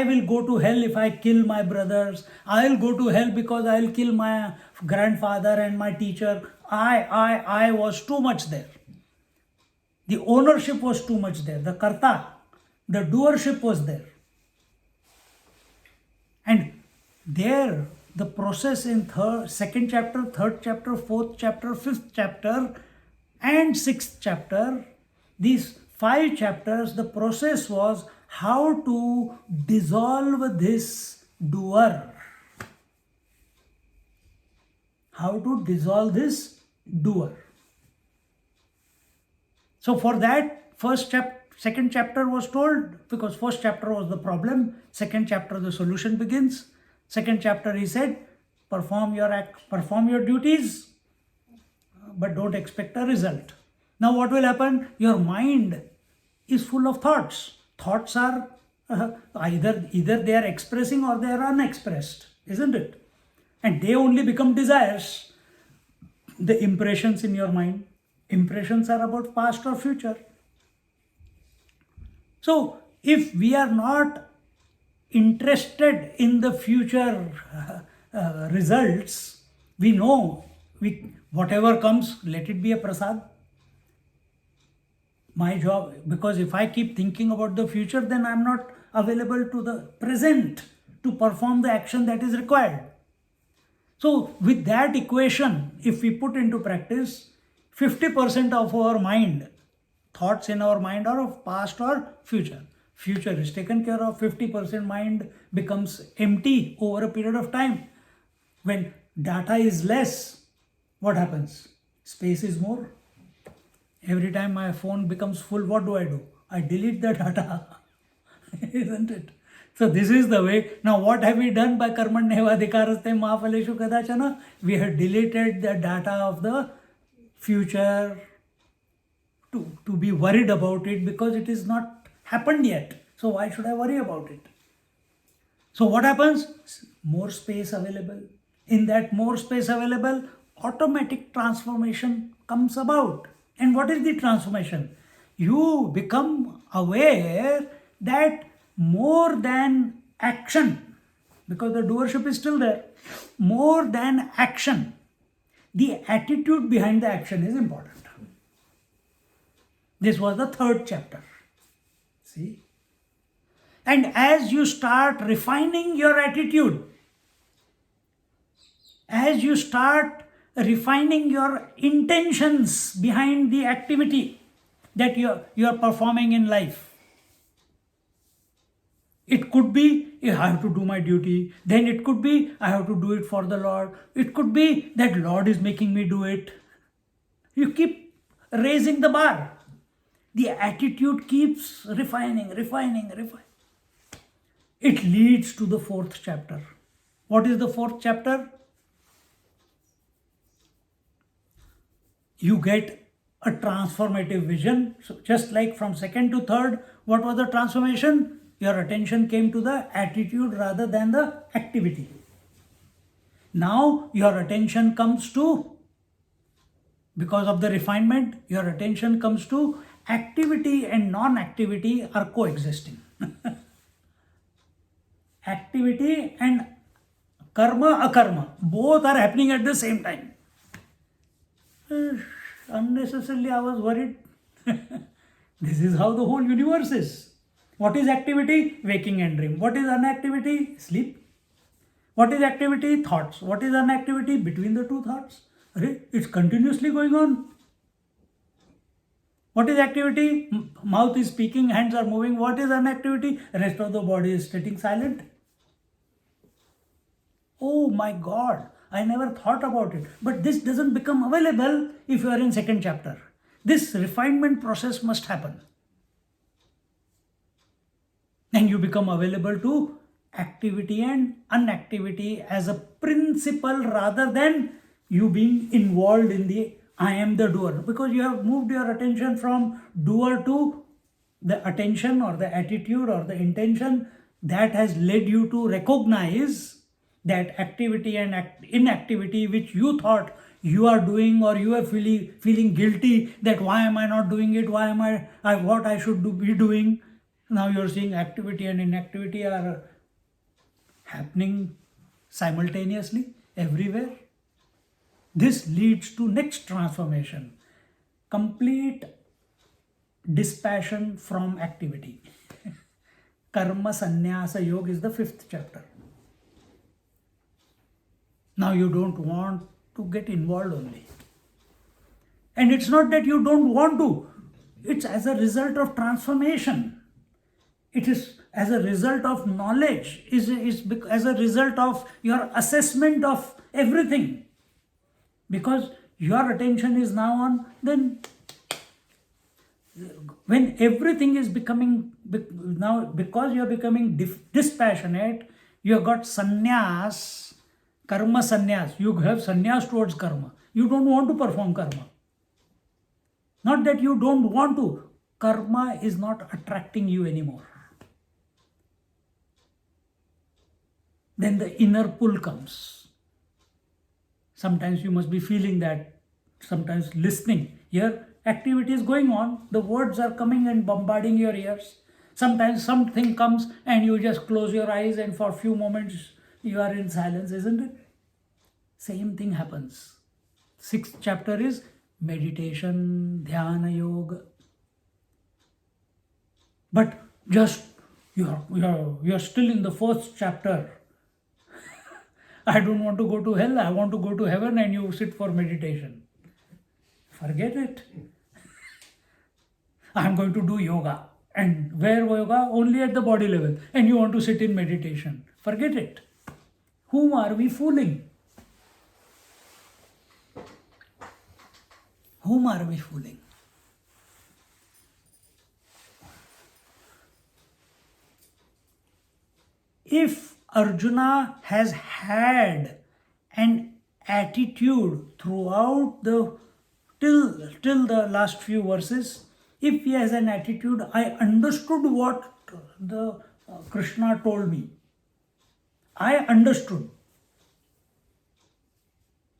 will go to hell if I kill my brothers. I will go to hell because I will kill my grandfather and my teacher. I was too much there. The ownership was too much there. The karta, the doership was there. And there, the process in second chapter, third chapter, fourth chapter, fifth chapter, and sixth chapter, these 5 chapters, the process was how to dissolve this doer. How to dissolve this doer. So for that, second chapter was told, because first chapter was the problem, second chapter the solution begins. Second chapter he said, perform your duties, but don't expect a result. Now what will happen? Your mind is full of thoughts. Thoughts are either they are expressing or they are unexpressed, isn't it? And they only become desires. The impressions in your mind. Impressions are about past or future. So if we are not interested in the future results, we know whatever comes, let it be a prasad. My job, because if I keep thinking about the future, then I'm not available to the present to perform the action that is required. So with that equation, if we put into practice, 50% of our mind, thoughts in our mind are of past or future. Future is taken care of, 50% mind becomes empty over a period of time. When data is less, what happens? Space is more. Every time my phone becomes full, what do? I delete the data. Isn't it? So this is the way. Now what have we done by karmanyevadhikaraste mahaphaleshu kadachana? We have deleted the data of the future to be worried about it because it is not happened yet. So why should I worry about it? So what happens? More space available. In that more space available, automatic transformation comes about. And what is the transformation? You become aware that more than action, because the doership is still there, more than action, the attitude behind the action is important. This was the third chapter. See? And as you start refining your attitude, as you start refining your intentions behind the activity that you are performing in life. It could be, I have to do my duty. Then it could be, I have to do it for the Lord. It could be that Lord is making me do it. You keep raising the bar. The attitude keeps refining. It leads to the 4th chapter. What is the 4th chapter? You get a transformative vision. So just like from 2nd to 3rd, what was the transformation? Your attention came to the attitude rather than the activity. Now your attention comes to, because of the refinement, your attention comes to activity and non-activity are coexisting. Activity and karma, akarma, both are happening at the same time. Unnecessarily I was worried. This is how the whole universe is. What is activity? Waking and dream. What is inactivity? Sleep. What is activity? Thoughts. What is inactivity? Between the two thoughts. It's continuously going on. What is activity? Mouth is speaking, hands are moving. What is inactivity? Rest of the body is sitting silent. Oh my God, I never thought about it. But this doesn't become available if you are in 2nd chapter. This refinement process must happen. And you become available to activity and inactivity as a principle rather than you being involved in the I am the doer. Because you have moved your attention from doer to the attention or the attitude or the intention that has led you to recognize that activity and inactivity which you thought you are doing, or you are feeling guilty that why am I not doing it, why am I what I should be doing. Now you're seeing activity and inactivity are happening simultaneously everywhere. This leads to next transformation, complete dispassion from activity. Karma Sanyaasa Yoga is the 5th chapter. Now you don't want to get involved only. And it's not that you don't want to, it's as a result of transformation. It is as a result of knowledge, is as a result of your assessment of everything. Because your attention is now on, then when everything is becoming, now because you are becoming dispassionate, you have got sannyas, karma sannyas. You have sannyas towards karma. You don't want to perform karma. Not that you don't want to. Karma is not attracting you anymore. Then the inner pull comes. Sometimes you must be feeling that, sometimes listening. Here, activity is going on, the words are coming and bombarding your ears. Sometimes something comes and you just close your eyes and for a few moments you are in silence, isn't it? Same thing happens. 6th chapter is meditation, dhyana yoga. But just you're still in the 1st chapter. I don't want to go to hell, I want to go to heaven, and you sit for meditation. Forget it. I'm going to do yoga. And where yoga? Only at the body level. And you want to sit in meditation. Forget it. Whom are we fooling? Whom are we fooling? If Arjuna has had an attitude throughout till the last few verses, if he has an attitude, I understood what the Krishna told me. I understood.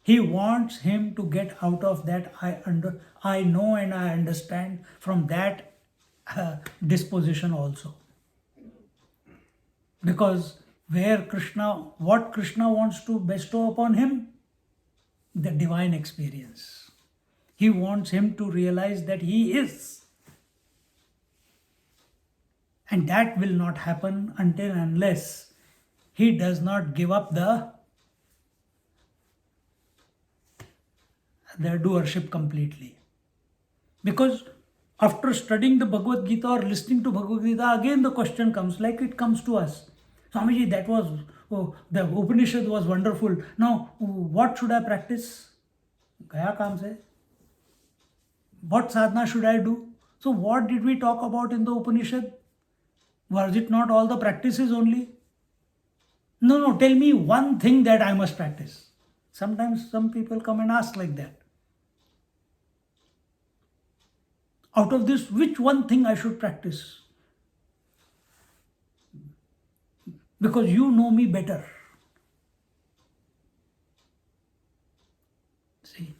He wants him to get out of that I know and I understand from that disposition also. Because what Krishna wants to bestow upon him? The divine experience. He wants him to realize that he is. And that will not happen until unless he does not give up the their doership completely. Because after studying the Bhagavad Gita or listening to Bhagavad Gita, again the question comes, like it comes to us. Swamiji, that was, the Upanishad was wonderful. Now, what should I practice? Gaya kaam se. What sadhana should I do? So what did we talk about in the Upanishad? Was it not all the practices only? No, tell me one thing that I must practice. Sometimes some people come and ask like that. Out of this, which one thing I should practice? Because you know me better. See?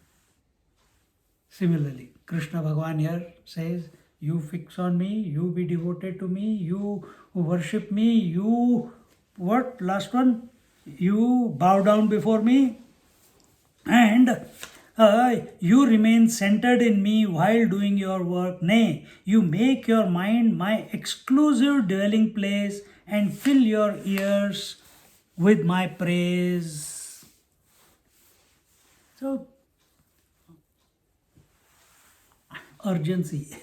Similarly, Krishna Bhagavan here says, you fix on me, you be devoted to me, you worship me, you, what? Last one? You bow down before me, and you remain centered in me while doing your work. Nay, you make your mind my exclusive dwelling place and fill your ears with my praise. So, urgency.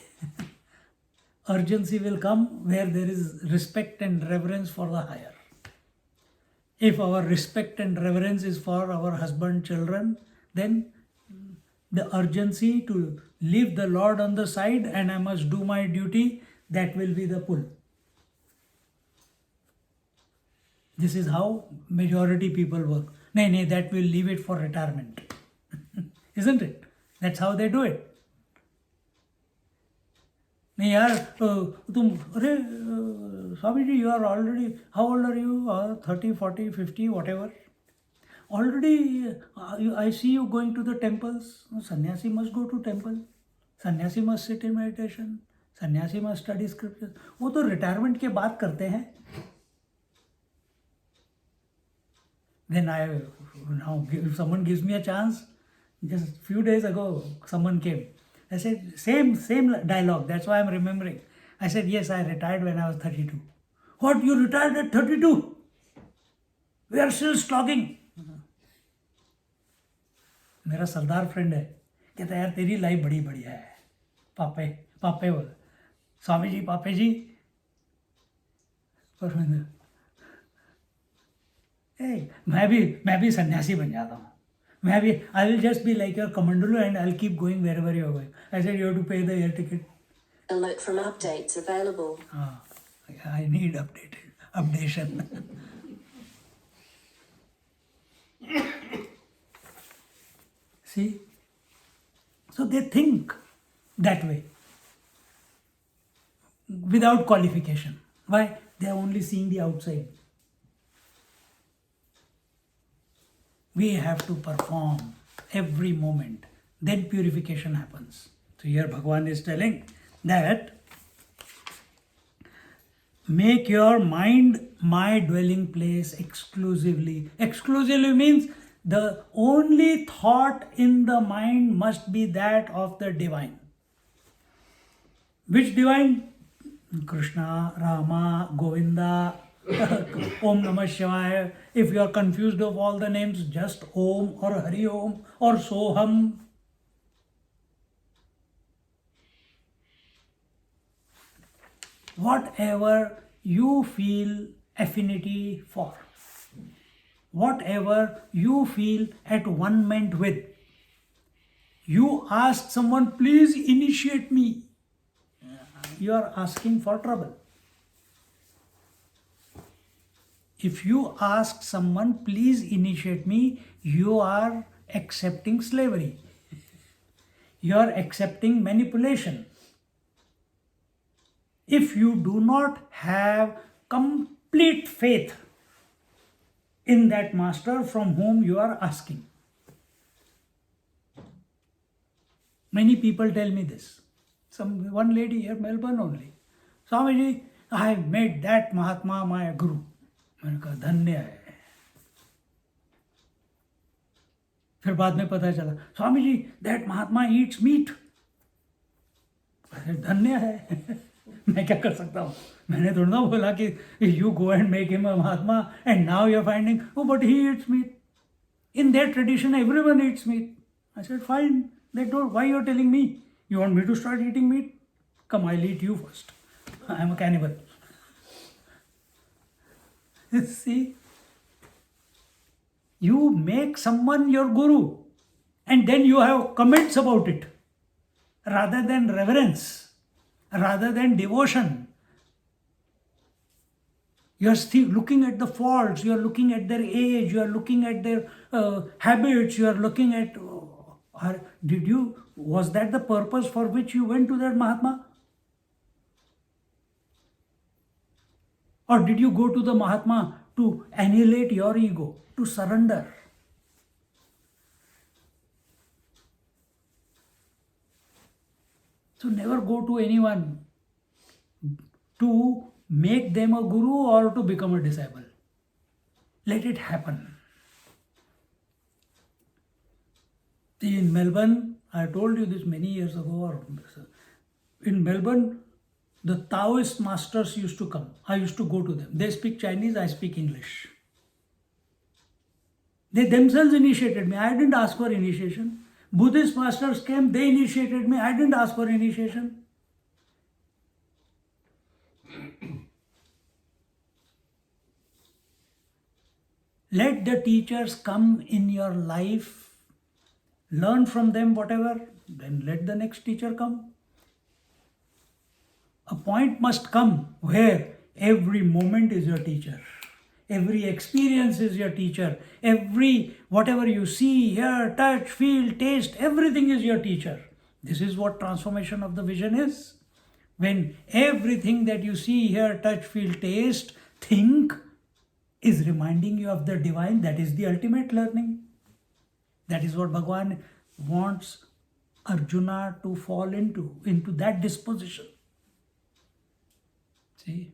Urgency will come where there is respect and reverence for the higher. If our respect and reverence is for our husband, children, then the urgency to leave the Lord on the side and I must do my duty, that will be the pull. This is how majority people work. Nay, that will leave it for retirement. Isn't it? That's how they do it. नहीं यार तुम अरे Swami ji, you are already, how old are you? 30, 40, 50, whatever. Already I see you going to the temples. Sannyasi must go to temple. Sannyasi must sit in meditation. Sannyasi must study scriptures. वो तो retirement के बाद करते हैं. Then now if someone gives me a chance, just a few days ago someone came. I said, same dialogue, that's why I'm remembering. I said, yes, I retired when I was 32. What, you retired at 32? We are still slogging. मेरा सरदार friend है, कहता है यार तेरी life बड़ी बढ़िया है. पापे बोला, स्वामी जी, पापे जी, परमेंद्र, मैं भी सन्यासी बन जाता हूँ. Maybe I will just be like your commandalu and I'll keep going wherever you are going. I said, you have to pay the air ticket. Alert from updates available. I need updation. See? So they think that way. Without qualification. Why? They are only seeing the outside. We have to perform every moment. Then purification happens. So here Bhagavan is telling that make your mind my dwelling place exclusively. Exclusively means the only thought in the mind must be that of the divine. Which divine? Krishna, Rama, Govinda, Om Namah Shivaya. If you are confused of all the names, just Om or Hari Om or Soham. Whatever you feel affinity for, whatever you feel at one ment with, you ask someone, please initiate me. You are asking for trouble. If you ask someone, please initiate me, you are accepting slavery. You are accepting manipulation. If you do not have complete faith in that master from whom you are asking. Many people tell me this. One lady here, Melbourne only. Swamiji, I have made that Mahatma my guru. मैंने कहा धन्य है. फिर बाद में पता चला, Swami ji, that Mahatma eats meat. धन्य है. मैं क्या कर सकता हूँ? मैंने थोड़ा ना बोला कि you go and make him a Mahatma and now you are finding, oh but he eats meat. In their tradition everyone eats meat. I said, fine. They told, why you're telling me? You want me to start eating meat? Come, I'll eat you first. I'm a cannibal. See, you make someone your guru and then you have comments about it rather than reverence, rather than devotion. You are still looking at the faults, you are looking at their age, you are looking at their habits, you are looking at, was that the purpose for which you went to that Mahatma? Or did you go to the Mahatma to annihilate your ego, to surrender? So never go to anyone to make them a guru or to become a disciple. Let it happen. In Melbourne, I told you this many years ago, in Melbourne, the Taoist masters used to come. I used to go to them. They speak Chinese, I speak English. They themselves initiated me. I didn't ask for initiation. Buddhist masters came, they initiated me. I didn't ask for initiation. Let the teachers come in your life. Learn from them whatever. Then let the next teacher come. A point must come where every moment is your teacher. Every experience is your teacher. Whatever you see, hear, touch, feel, taste, everything is your teacher. This is what transformation of the vision is. When everything that you see, hear, touch, feel, taste, think is reminding you of the divine, that is the ultimate learning. That is what Bhagawan wants Arjuna to fall into that disposition. See?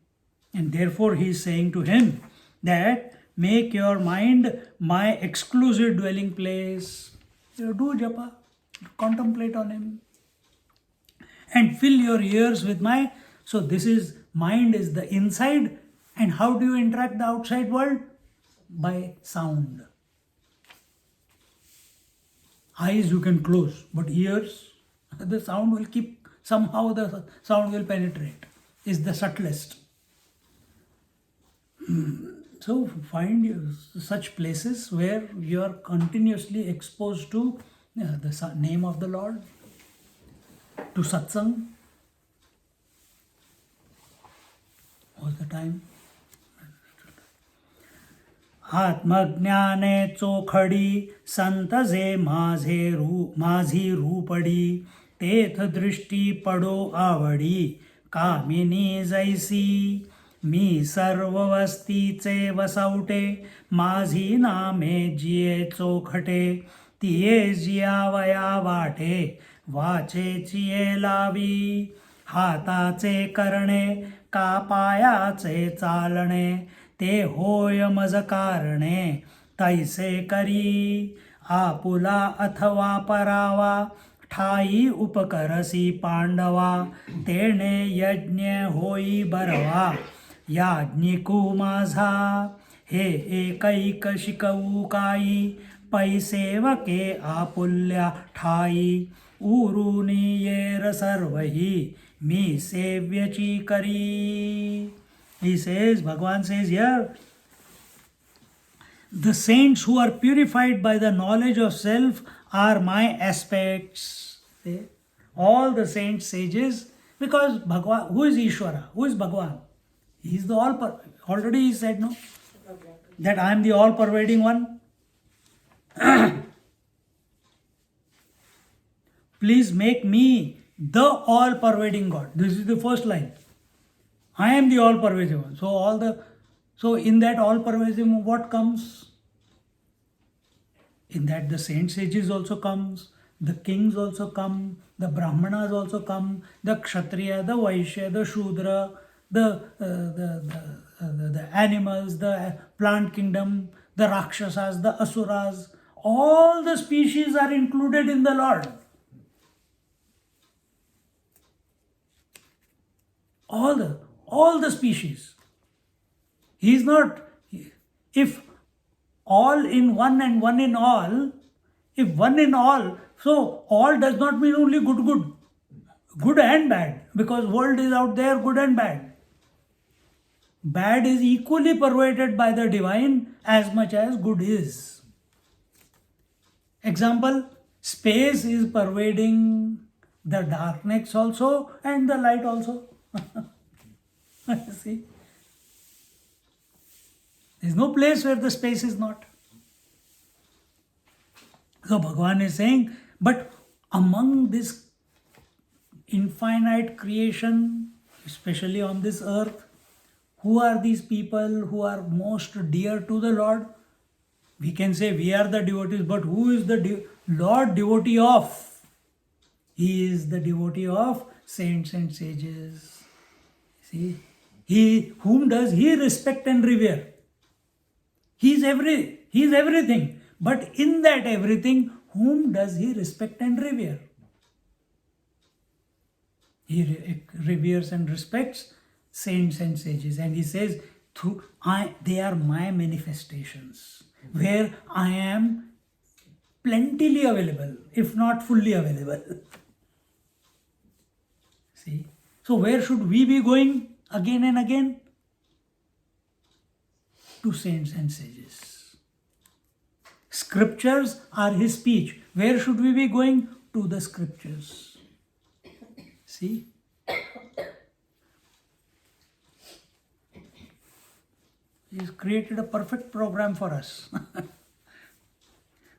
And therefore he is saying to him that make your mind my exclusive dwelling place. You do japa, contemplate on him. And fill your ears with my, so this is, mind is the inside. And how do you interact the outside world? By sound. Eyes you can close, but ears, the sound will keep, somehow the sound will penetrate. Is the subtlest. So find such places where you are continuously exposed to the name of the Lord, to satsang. What's the time? आत्मज्ञाने चोखडी संतजे माझी रूपडी तेथ दृष्टी पडो आवडी कामिनी जैसी मी सर्व वस्तीचे वसवटे माझी नामे जिये चोखटे तिये जियावया वाटे वाचे चिये लावी हाताचे करणे का पायाचे चालणे ते होय मज कारणे तैसे करी आपुला अथवा परावा ठाई उपकरसी पांडवा तेणे यज्ञ होई बरवा याज्ञिकू माझा हे एकैक शिकवू काई पैसेवके आपुल्या ठाई उरुनी येर सर्वही मी सेव्यची करी. He says, Bhagavan says here, the saints who are purified by the knowledge of self are my aspects. See? All the saints, sages, because Bhagavan, who is Ishvara? Who is Bhagavan? He is the already he said, no? That I am the all-pervading one. Please make me the all-pervading God. This is the first line. I am the all-pervasive one. So in that all-pervasive, what comes? In that the saint sages also comes, the kings also come, the brahmanas also come, the kshatriya, the vaishya, the shudra, the animals, the plant kingdom, the rakshasas, the asuras. All the species are included in the Lord. All the species. He is not, if all in one and one in all, if one in all, So all does not mean only good and bad, because world is out there, good and bad. Bad is equally pervaded by the divine as much as good is. Example, space is pervading the darkness also and the light also. See? There is no place where the space is not. So Bhagavan is saying, but among this infinite creation, especially on this earth, who are these people who are most dear to the Lord? We can say we are the devotees, but who is the Lord devotee of? He is the devotee of saints and sages. See, whom does he respect and revere? He is everything. But in that everything, whom does he respect and revere? He reveres and respects saints and sages, and he says, they are my manifestations, where I am plentifully available, if not fully available. See? So where should we be going again and again? To saints and sages. Scriptures are his speech. Where should we be going? To the scriptures. See? He's created a perfect program for us.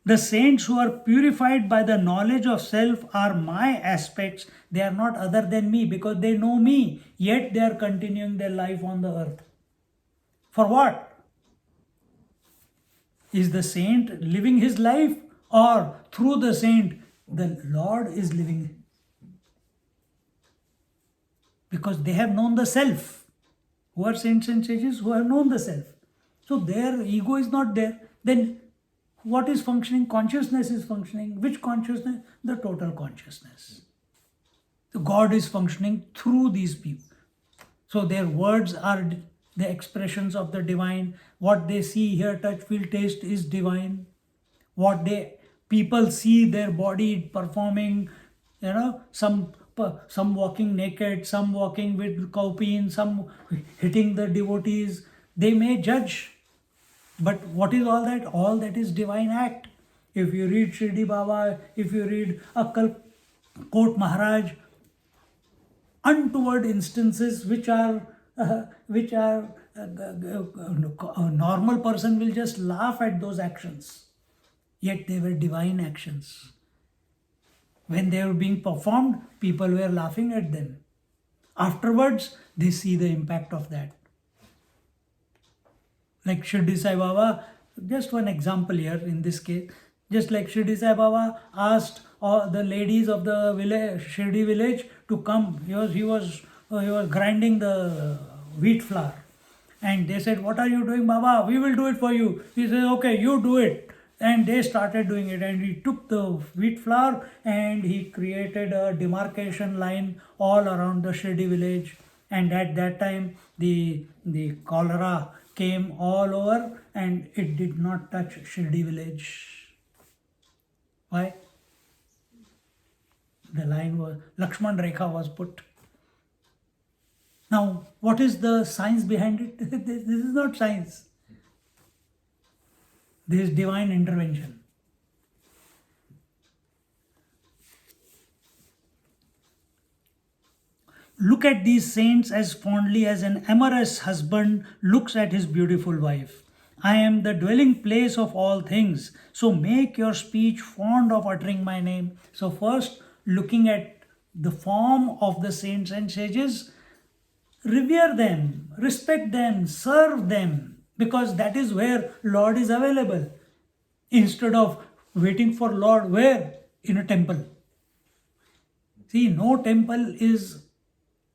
The saints who are purified by the knowledge of self are my aspects. They are not other than me, because they know me, yet they are continuing their life on the earth. For what? Is the saint living his life, or through the saint the Lord is living? Because they have known the self. Who are saints and sages? Who have known the self. So their ego is not there. Then what is functioning? Consciousness is functioning. Which consciousness? The total consciousness. So God is functioning through these people. So their words are the expressions of the divine. What they see, hear, touch, feel, taste is divine. What people see their body performing, some walking naked, some walking with cowpeen, some hitting the devotees. They may judge. But what is all that? All that is divine act. If you read Shirdi Baba, if you read Akkal Kot Maharaj, untoward instances which are a normal person will just laugh at those actions. Yet they were divine actions. When they were being performed, people were laughing at them. Afterwards, they see the impact of that. Like Shirdi Sai Baba, just one example here in this case, just like Shirdi Sai Baba asked the ladies of the village, Shirdi village, to come. He was grinding the wheat flour. And they said, "What are you doing, Baba? We will do it for you." He said, "Okay, you do it." And they started doing it. And he took the wheat flour and he created a demarcation line all around the Shirdi village. And at that time, the cholera came all over and it did not touch Shirdi village. Why? The line was, Lakshman Rekha was put. Now, what is the science behind it? This is not science. This is divine intervention. Look at these saints as fondly as an amorous husband looks at his beautiful wife. I am the dwelling place of all things, so make your speech fond of uttering my name. So first, looking at the form of the saints and sages, revere them, respect them, serve them, because that is where Lord is available. Instead of waiting for Lord, where? In a temple. See, no temple is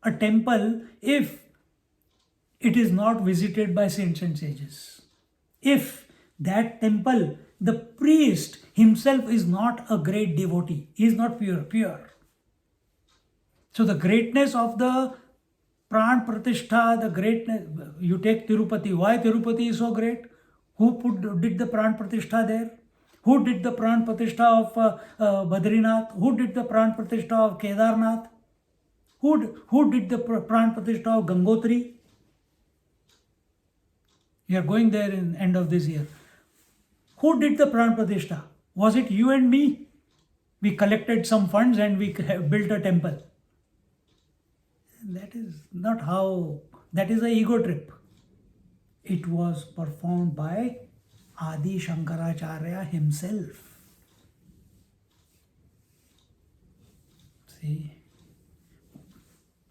a temple if it is not visited by saints and sages. If that temple, the priest himself is not a great devotee, he is not pure. So the greatness of the Pran Pratishtha, the greatness, you take Tirupati. Why Tirupati is so great? Who did the Pran Pratishtha there? Who did the Pran Pratishtha of Badrinath? Who did the Pran Pratishtha of Kedarnath? Who did the Pran Pratishtha of Gangotri? We are going there in end of this year. Who did the Pran Pratishtha? Was it you and me? We collected some funds and we built a temple. That is not how, that is an ego trip. It was performed by Adi Shankaracharya himself. See?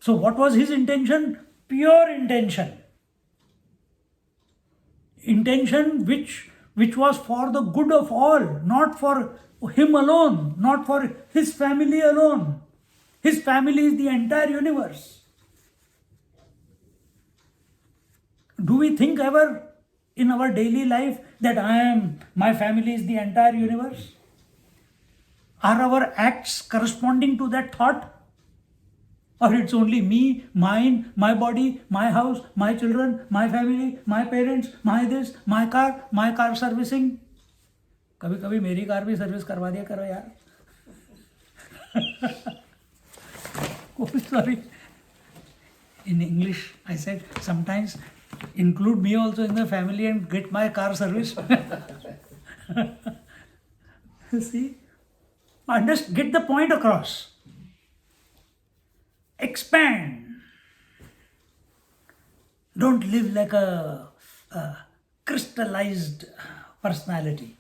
So what was his intention? Pure intention. Intention which was for the good of all, not for him alone, not for his family alone. His family is the entire universe. Do we think ever in our daily life that my family is the entire universe? Are our acts corresponding to that thought? Or it's only me, mine, my body, my house, my children, my family, my parents, my this, my car servicing? कभी कभी मेरी car भी service करवा दिया करो यार. Oh, sorry. In English, I said sometimes include me also in the family and get my car service. See, get the point across. Expand. Don't live like a crystallized personality.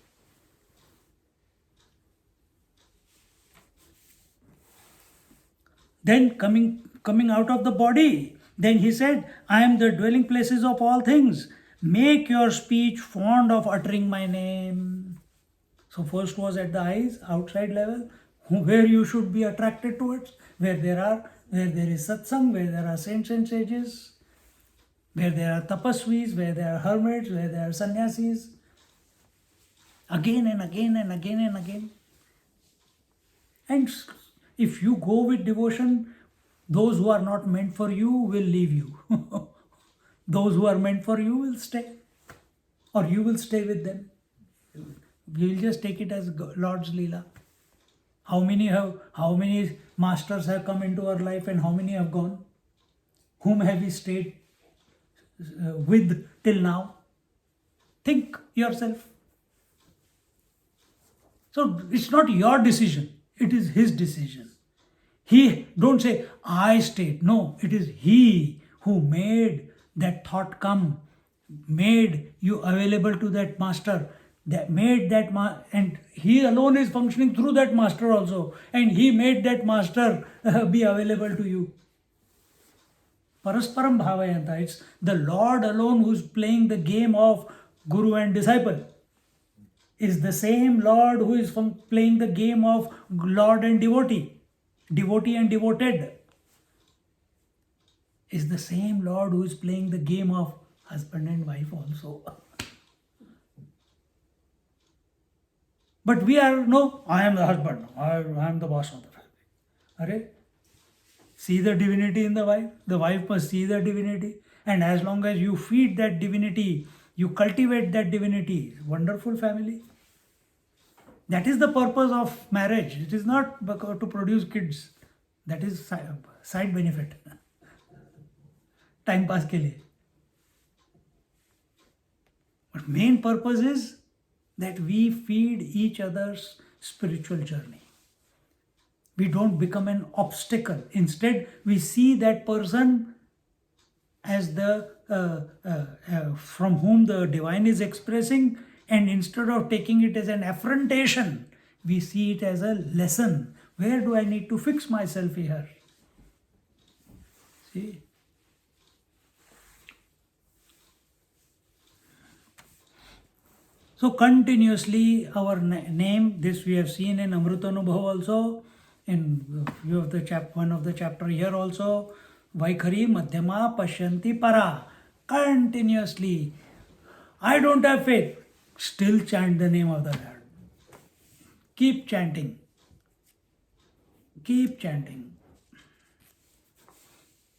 Then coming out of the body, then he said, I am the dwelling places of all things. Make your speech fond of uttering my name. So first was at the eyes, outside level, where you should be attracted towards, where there is satsang, where there are saints and sages, where there are tapasvis, where there are hermits, where there are sannyasis. Again and again and again and again. And if you go with devotion, those who are not meant for you will leave you. Those who are meant for you will stay. Or you will stay with them. We will just take it as Lord's Leela. How many masters have come into our life and how many have gone? Whom have we stayed with till now? Think yourself. So it's not your decision. It is his decision. Don't say, I stayed. No, it is he who made that thought come, made you available to that master, that made that and he alone is functioning through that master also, and he made that master be available to you. Parasparam bhavayanta. It's the Lord alone who's playing the game of guru and disciple. Is the same Lord who is playing the game of Lord and devotee. Devotee and devoted. Is the same Lord who is playing the game of husband and wife also. But we are, no, I am the husband, I am the boss of the family. Arre? See the divinity in the wife must see the divinity. And as long as you feed that divinity, you cultivate that divinity, wonderful family. That is the purpose of marriage. It is not to produce kids. That is side benefit. Time pass ke liye. But main purpose is that we feed each other's spiritual journey. We don't become an obstacle. Instead, we see that person as the from whom the divine is expressing, and instead of taking it as an affrontation, we see it as a lesson. Where do I need to fix myself here? See? So continuously our name, this we have seen in Amrutanubhav also, in view of one of the chapter here also, Vaikhari Madhyama Pashyanti Para. Continuously, I don't have faith, still chant the name of the Lord. Keep chanting. Keep chanting.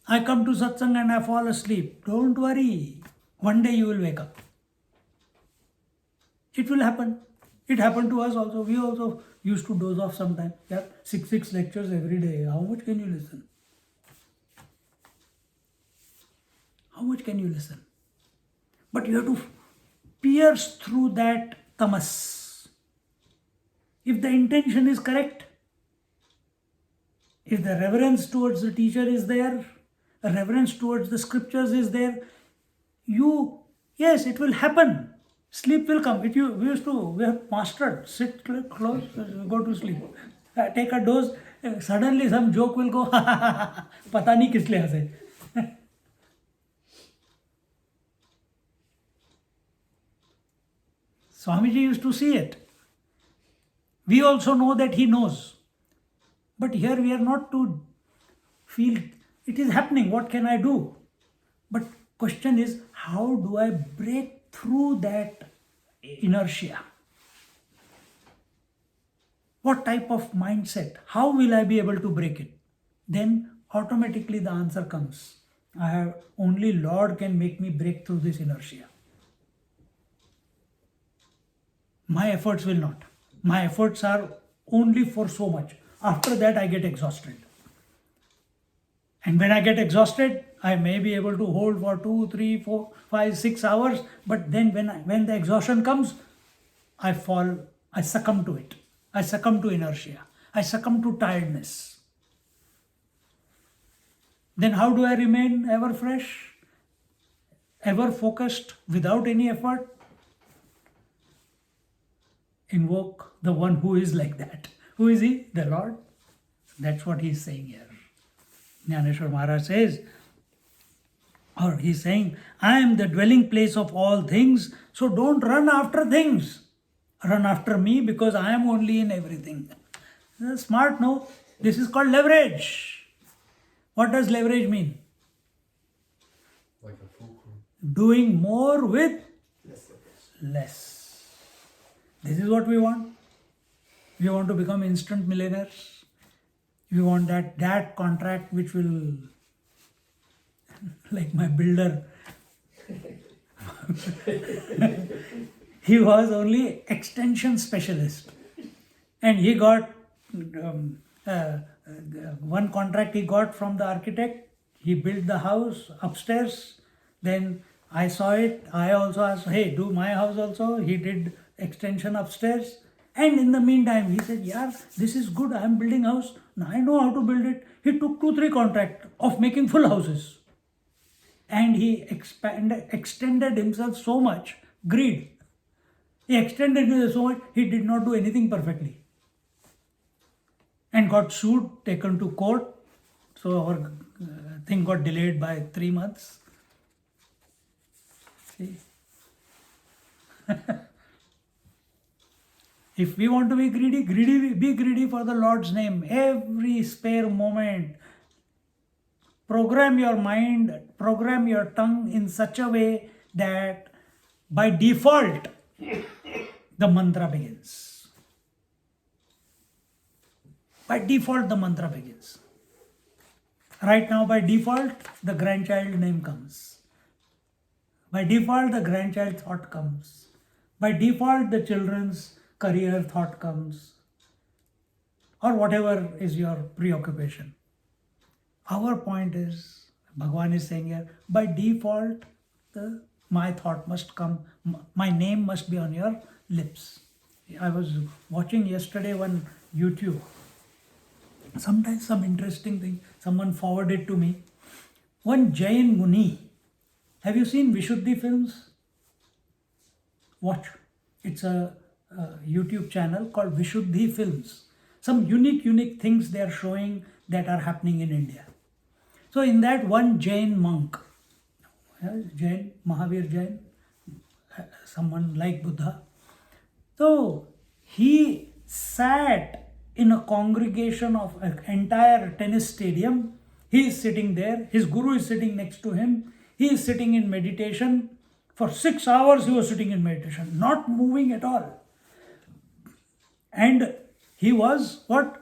I come to satsang and I fall asleep. Don't worry. One day you will wake up. It will happen. It happened to us also. We also used to doze off sometime. Yeah, six lectures every day. How much can you listen? How much can you listen? But you have to pierce through that tamas. If the intention is correct, if the reverence towards the teacher is there, a reverence towards the scriptures is there, yes, it will happen. Sleep will come. We have mastered. Sit close, go to sleep. Take a dose, suddenly some joke will go, pata nahi kis liye hase. Swamiji used to see it. We also know that he knows. But here we are not to feel it is happening. What can I do? But question is, how do I break through that inertia? What type of mindset? How will I be able to break it? Then automatically the answer comes. Only Lord can make me break through this inertia. My efforts will not. My efforts are only for so much. After that, I get exhausted. And when I get exhausted, I may be able to hold for 2, 3, 4, 5, 6 hours. But then when the exhaustion comes, I fall, I succumb to it. I succumb to inertia. I succumb to tiredness. Then how do I remain ever fresh, ever focused, without any effort? Invoke the one who is like that. Who is he? The Lord. That's what he's saying here. Gyaneshwari Maharaj says, or he's saying, I am the dwelling place of all things, so don't run after things. Run after me because I am only in everything. Smart, no? This is called leverage. What does leverage mean? Like a fulcrum. Doing more with less. This is what we want. We want to become instant millionaires. We want that contract which will, like my builder, he was only extension specialist. And he got one contract he got from the architect. He built the house upstairs. Then I saw it. I also asked, hey, do my house also. He did extension upstairs. And in the meantime, he said, yeah, this is good. I am building house. Now I know how to build it. He took 2-3 contracts of making full houses. And he extended himself so much. Greed. He extended himself so much, he did not do anything perfectly. And got sued, taken to court. So our thing got delayed by 3 months. See? If we want to be greedy, be greedy for the Lord's name. Every spare moment. Program your mind, program your tongue in such a way that by default, the mantra begins. By default, the mantra begins. Right now, by default, the grandchild name comes. By default, the grandchild thought comes. By default, the children's career thought comes. Or whatever is your preoccupation. Our point is, Bhagawan is saying here, by default, my thought must come, my name must be on your lips. I was watching yesterday one YouTube. Sometimes some interesting thing, someone forwarded to me. One Jain Muni. Have you seen Vishuddhi films? Watch. It's a YouTube channel called Vishuddhi Films. Some unique things they are showing that are happening in India. So in that, one Jain monk, Jain, Mahavir Jain, someone like Buddha. So he sat in a congregation of an entire tennis stadium. He is sitting there. His guru is sitting next to him. He is sitting in meditation. For 6 hours he was sitting in meditation, not moving at all. And he was what?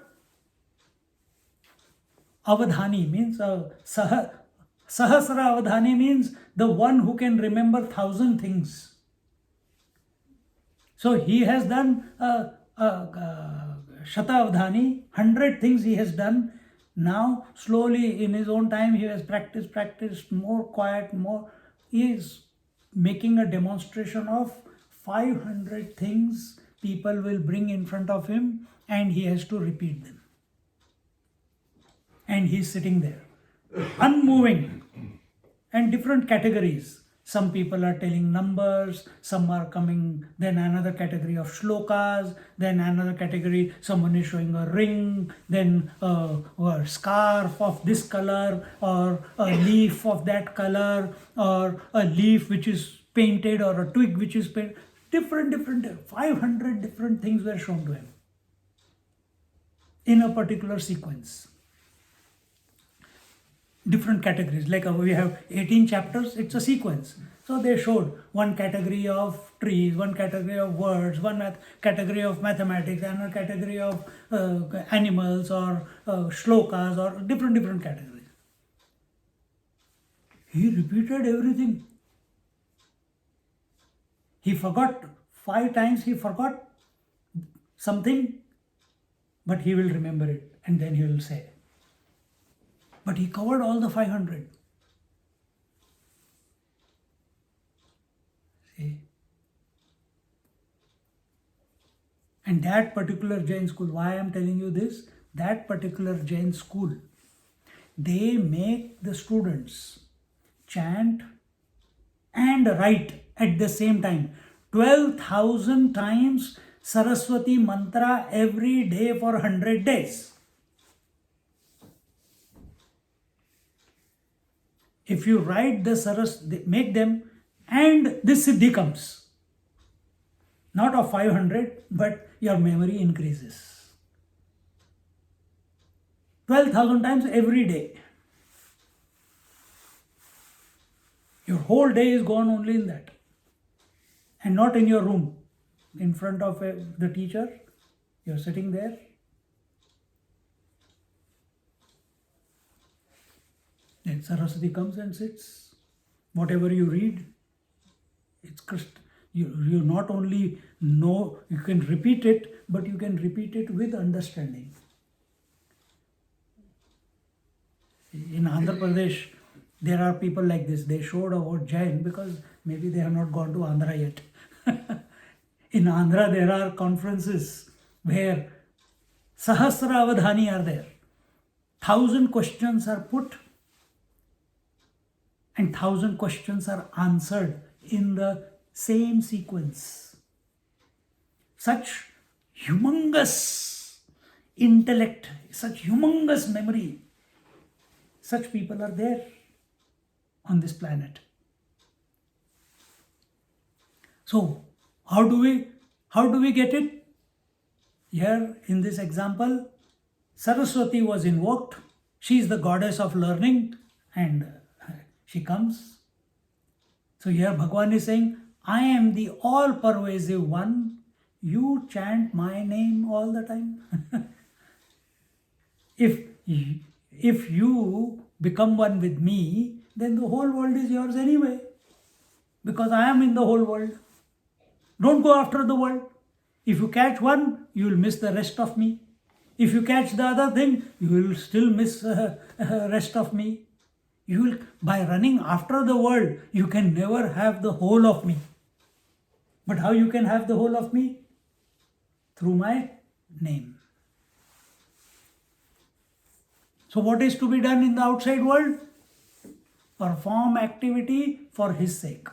Avadhani means Sahasra Avadhani means the one who can remember 1,000 things. So he has done Shatavdhani, 100 things he has done. Now, slowly in his own time, he has practiced, more quiet, more. He is making a demonstration of 500 things people will bring in front of him, and he has to repeat them. And he's sitting there, unmoving, and different categories. Some people are telling numbers, some are coming, then another category of shlokas, then another category, someone is showing a ring, then a scarf of this color, or a leaf of that color, or a leaf which is painted, or a twig which is painted. Different, 500 different things were shown to him in a particular sequence. Different categories, like we have 18 chapters, it's a sequence. So they showed one category of trees, one category of words, one category of mathematics, another category of animals, or shlokas, or different categories. He repeated everything. He forgot 5 times, he forgot something, but he will remember it, and then he will say. But he covered all the 500. See? And that particular Jain school, why I am telling you this, that particular Jain school, they make the students chant and write at the same time. 12,000 times Saraswati mantra every day for 100 days. If you write the make them, and this siddhi comes. Not of 500, but your memory increases. 12,000 times every day. Your whole day is gone only in that. And not in your room. In front of the teacher, you're sitting there. Then Saraswati comes and sits. Whatever you read, it's crystal. You not only know, you can repeat it, but you can repeat it with understanding. In Andhra Pradesh, there are people like this. They showed about Jain because maybe they have not gone to Andhra yet. In Andhra, there are conferences where Sahasravadhani are there. 1,000 questions are put, and 1,000 questions are answered in the same sequence. Such humongous intellect, such humongous memory, such people are there on this planet. So, how do we get it? Here in this example, Saraswati was invoked. She is the goddess of learning, and she comes. So here Bhagawan is saying, I am the all-pervasive one. You chant my name all the time. If you become one with me, then the whole world is yours anyway. Because I am in the whole world. Don't go after the world. If you catch one, you will miss the rest of me. If you catch the other thing, you will still miss the rest of me. You will, by running after the world, you can never have the whole of me. But how you can have the whole of me? Through my name. So what is to be done in the outside world? Perform activity for his sake.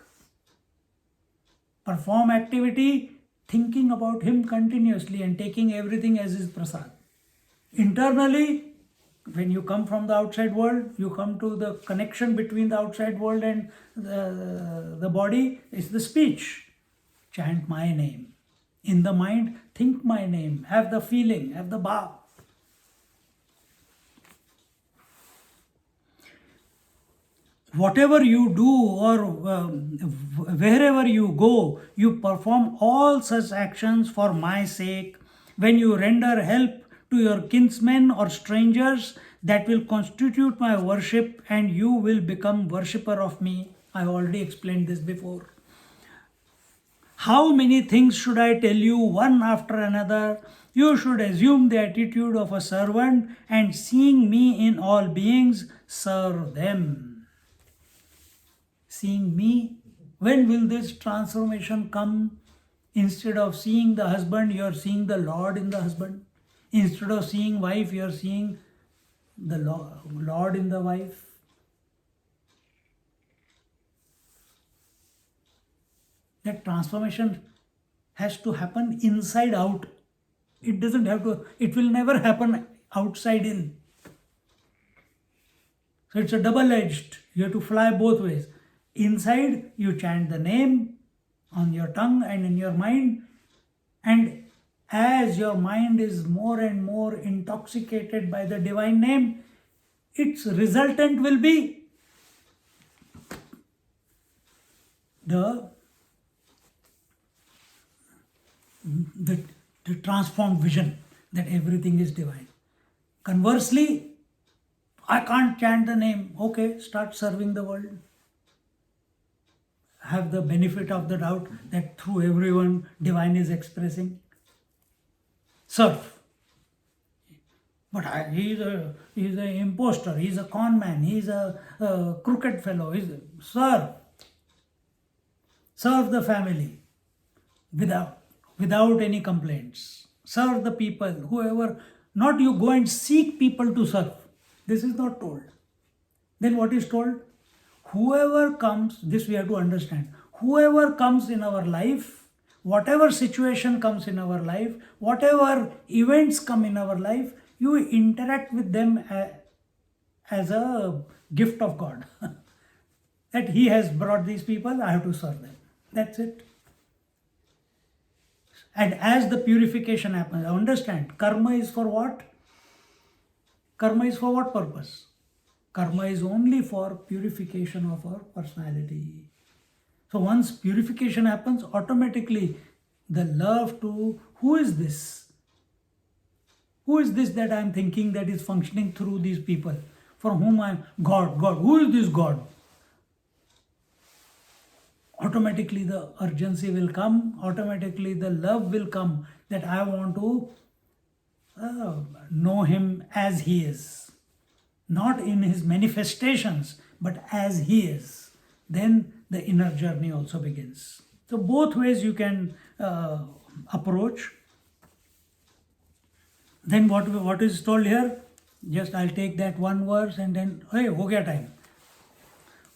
Perform activity thinking about him continuously and taking everything as his prasad. Internally, when you come from the outside world, you come to the connection between the outside world and the body is the speech. Chant my name. In the mind, think my name. Have the feeling, have the bhav. Whatever you do or wherever you go, you perform all such actions for my sake. When you render help to your kinsmen or strangers, that will constitute my worship and you will become worshipper of me. I already explained this before. How many things should I tell you one after another? You should assume the attitude of a servant and seeing me in all beings, serve them. Seeing me, when will this transformation come? Instead of seeing the husband, you are seeing the Lord in the husband. Instead of seeing wife, you are seeing the Lord in the wife. That transformation has to happen inside out. It doesn't have to, it will never happen outside in. So it's a double-edged. You have to fly both ways. Inside, you chant the name on your tongue and in your mind. And as your mind is more and more intoxicated by the divine name, its resultant will be the transformed vision that everything is divine. Conversely, I can't chant the name. Okay, start serving the world. Have the benefit of the doubt that through everyone divine is expressing. Serve. But he's an imposter, he's a con man, he's a crooked fellow. Serve. Serve the family without any complaints. Serve the people, whoever, not you go and seek people to serve. This is not told. Then what is told? Whoever comes, this we have to understand, whoever comes in our life, whatever situation comes in our life, whatever events come in our life, you interact with them as a gift of God. That He has brought these people, I have to serve them. That's it. And as the purification happens, understand, karma is for what? Karma is for what purpose? Karma is only for purification of our personality. So once purification happens, automatically the love to who is this? Who is this that I am thinking that is functioning through these people? For whom I am God. Who is this God? Automatically the urgency will come, automatically the love will come that I want to know Him as He is. Not in His manifestations, but as He is. Then the inner journey also begins. So both ways you can approach. Then what is told here? Just I'll take that one verse and then, hey, ho gaya time.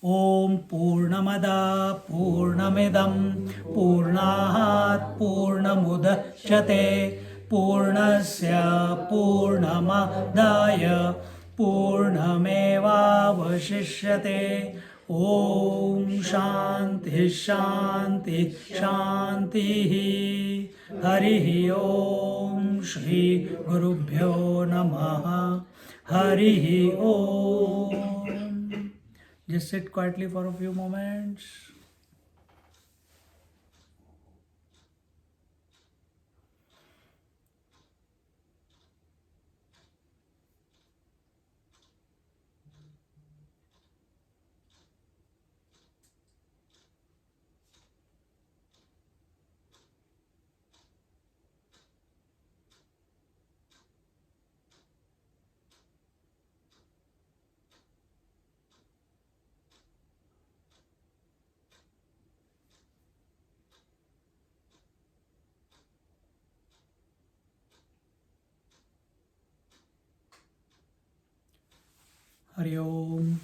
Om Purnamada Purnamidam Purnahat Purnamudachyate Purnasya Purnamadaya Purnamevavashishyate. Om Shanti Shanti Shanti. Harihi Om Shri Gurubhyo Namaha. Harihi Om. Just sit quietly for a few moments. Hari Om.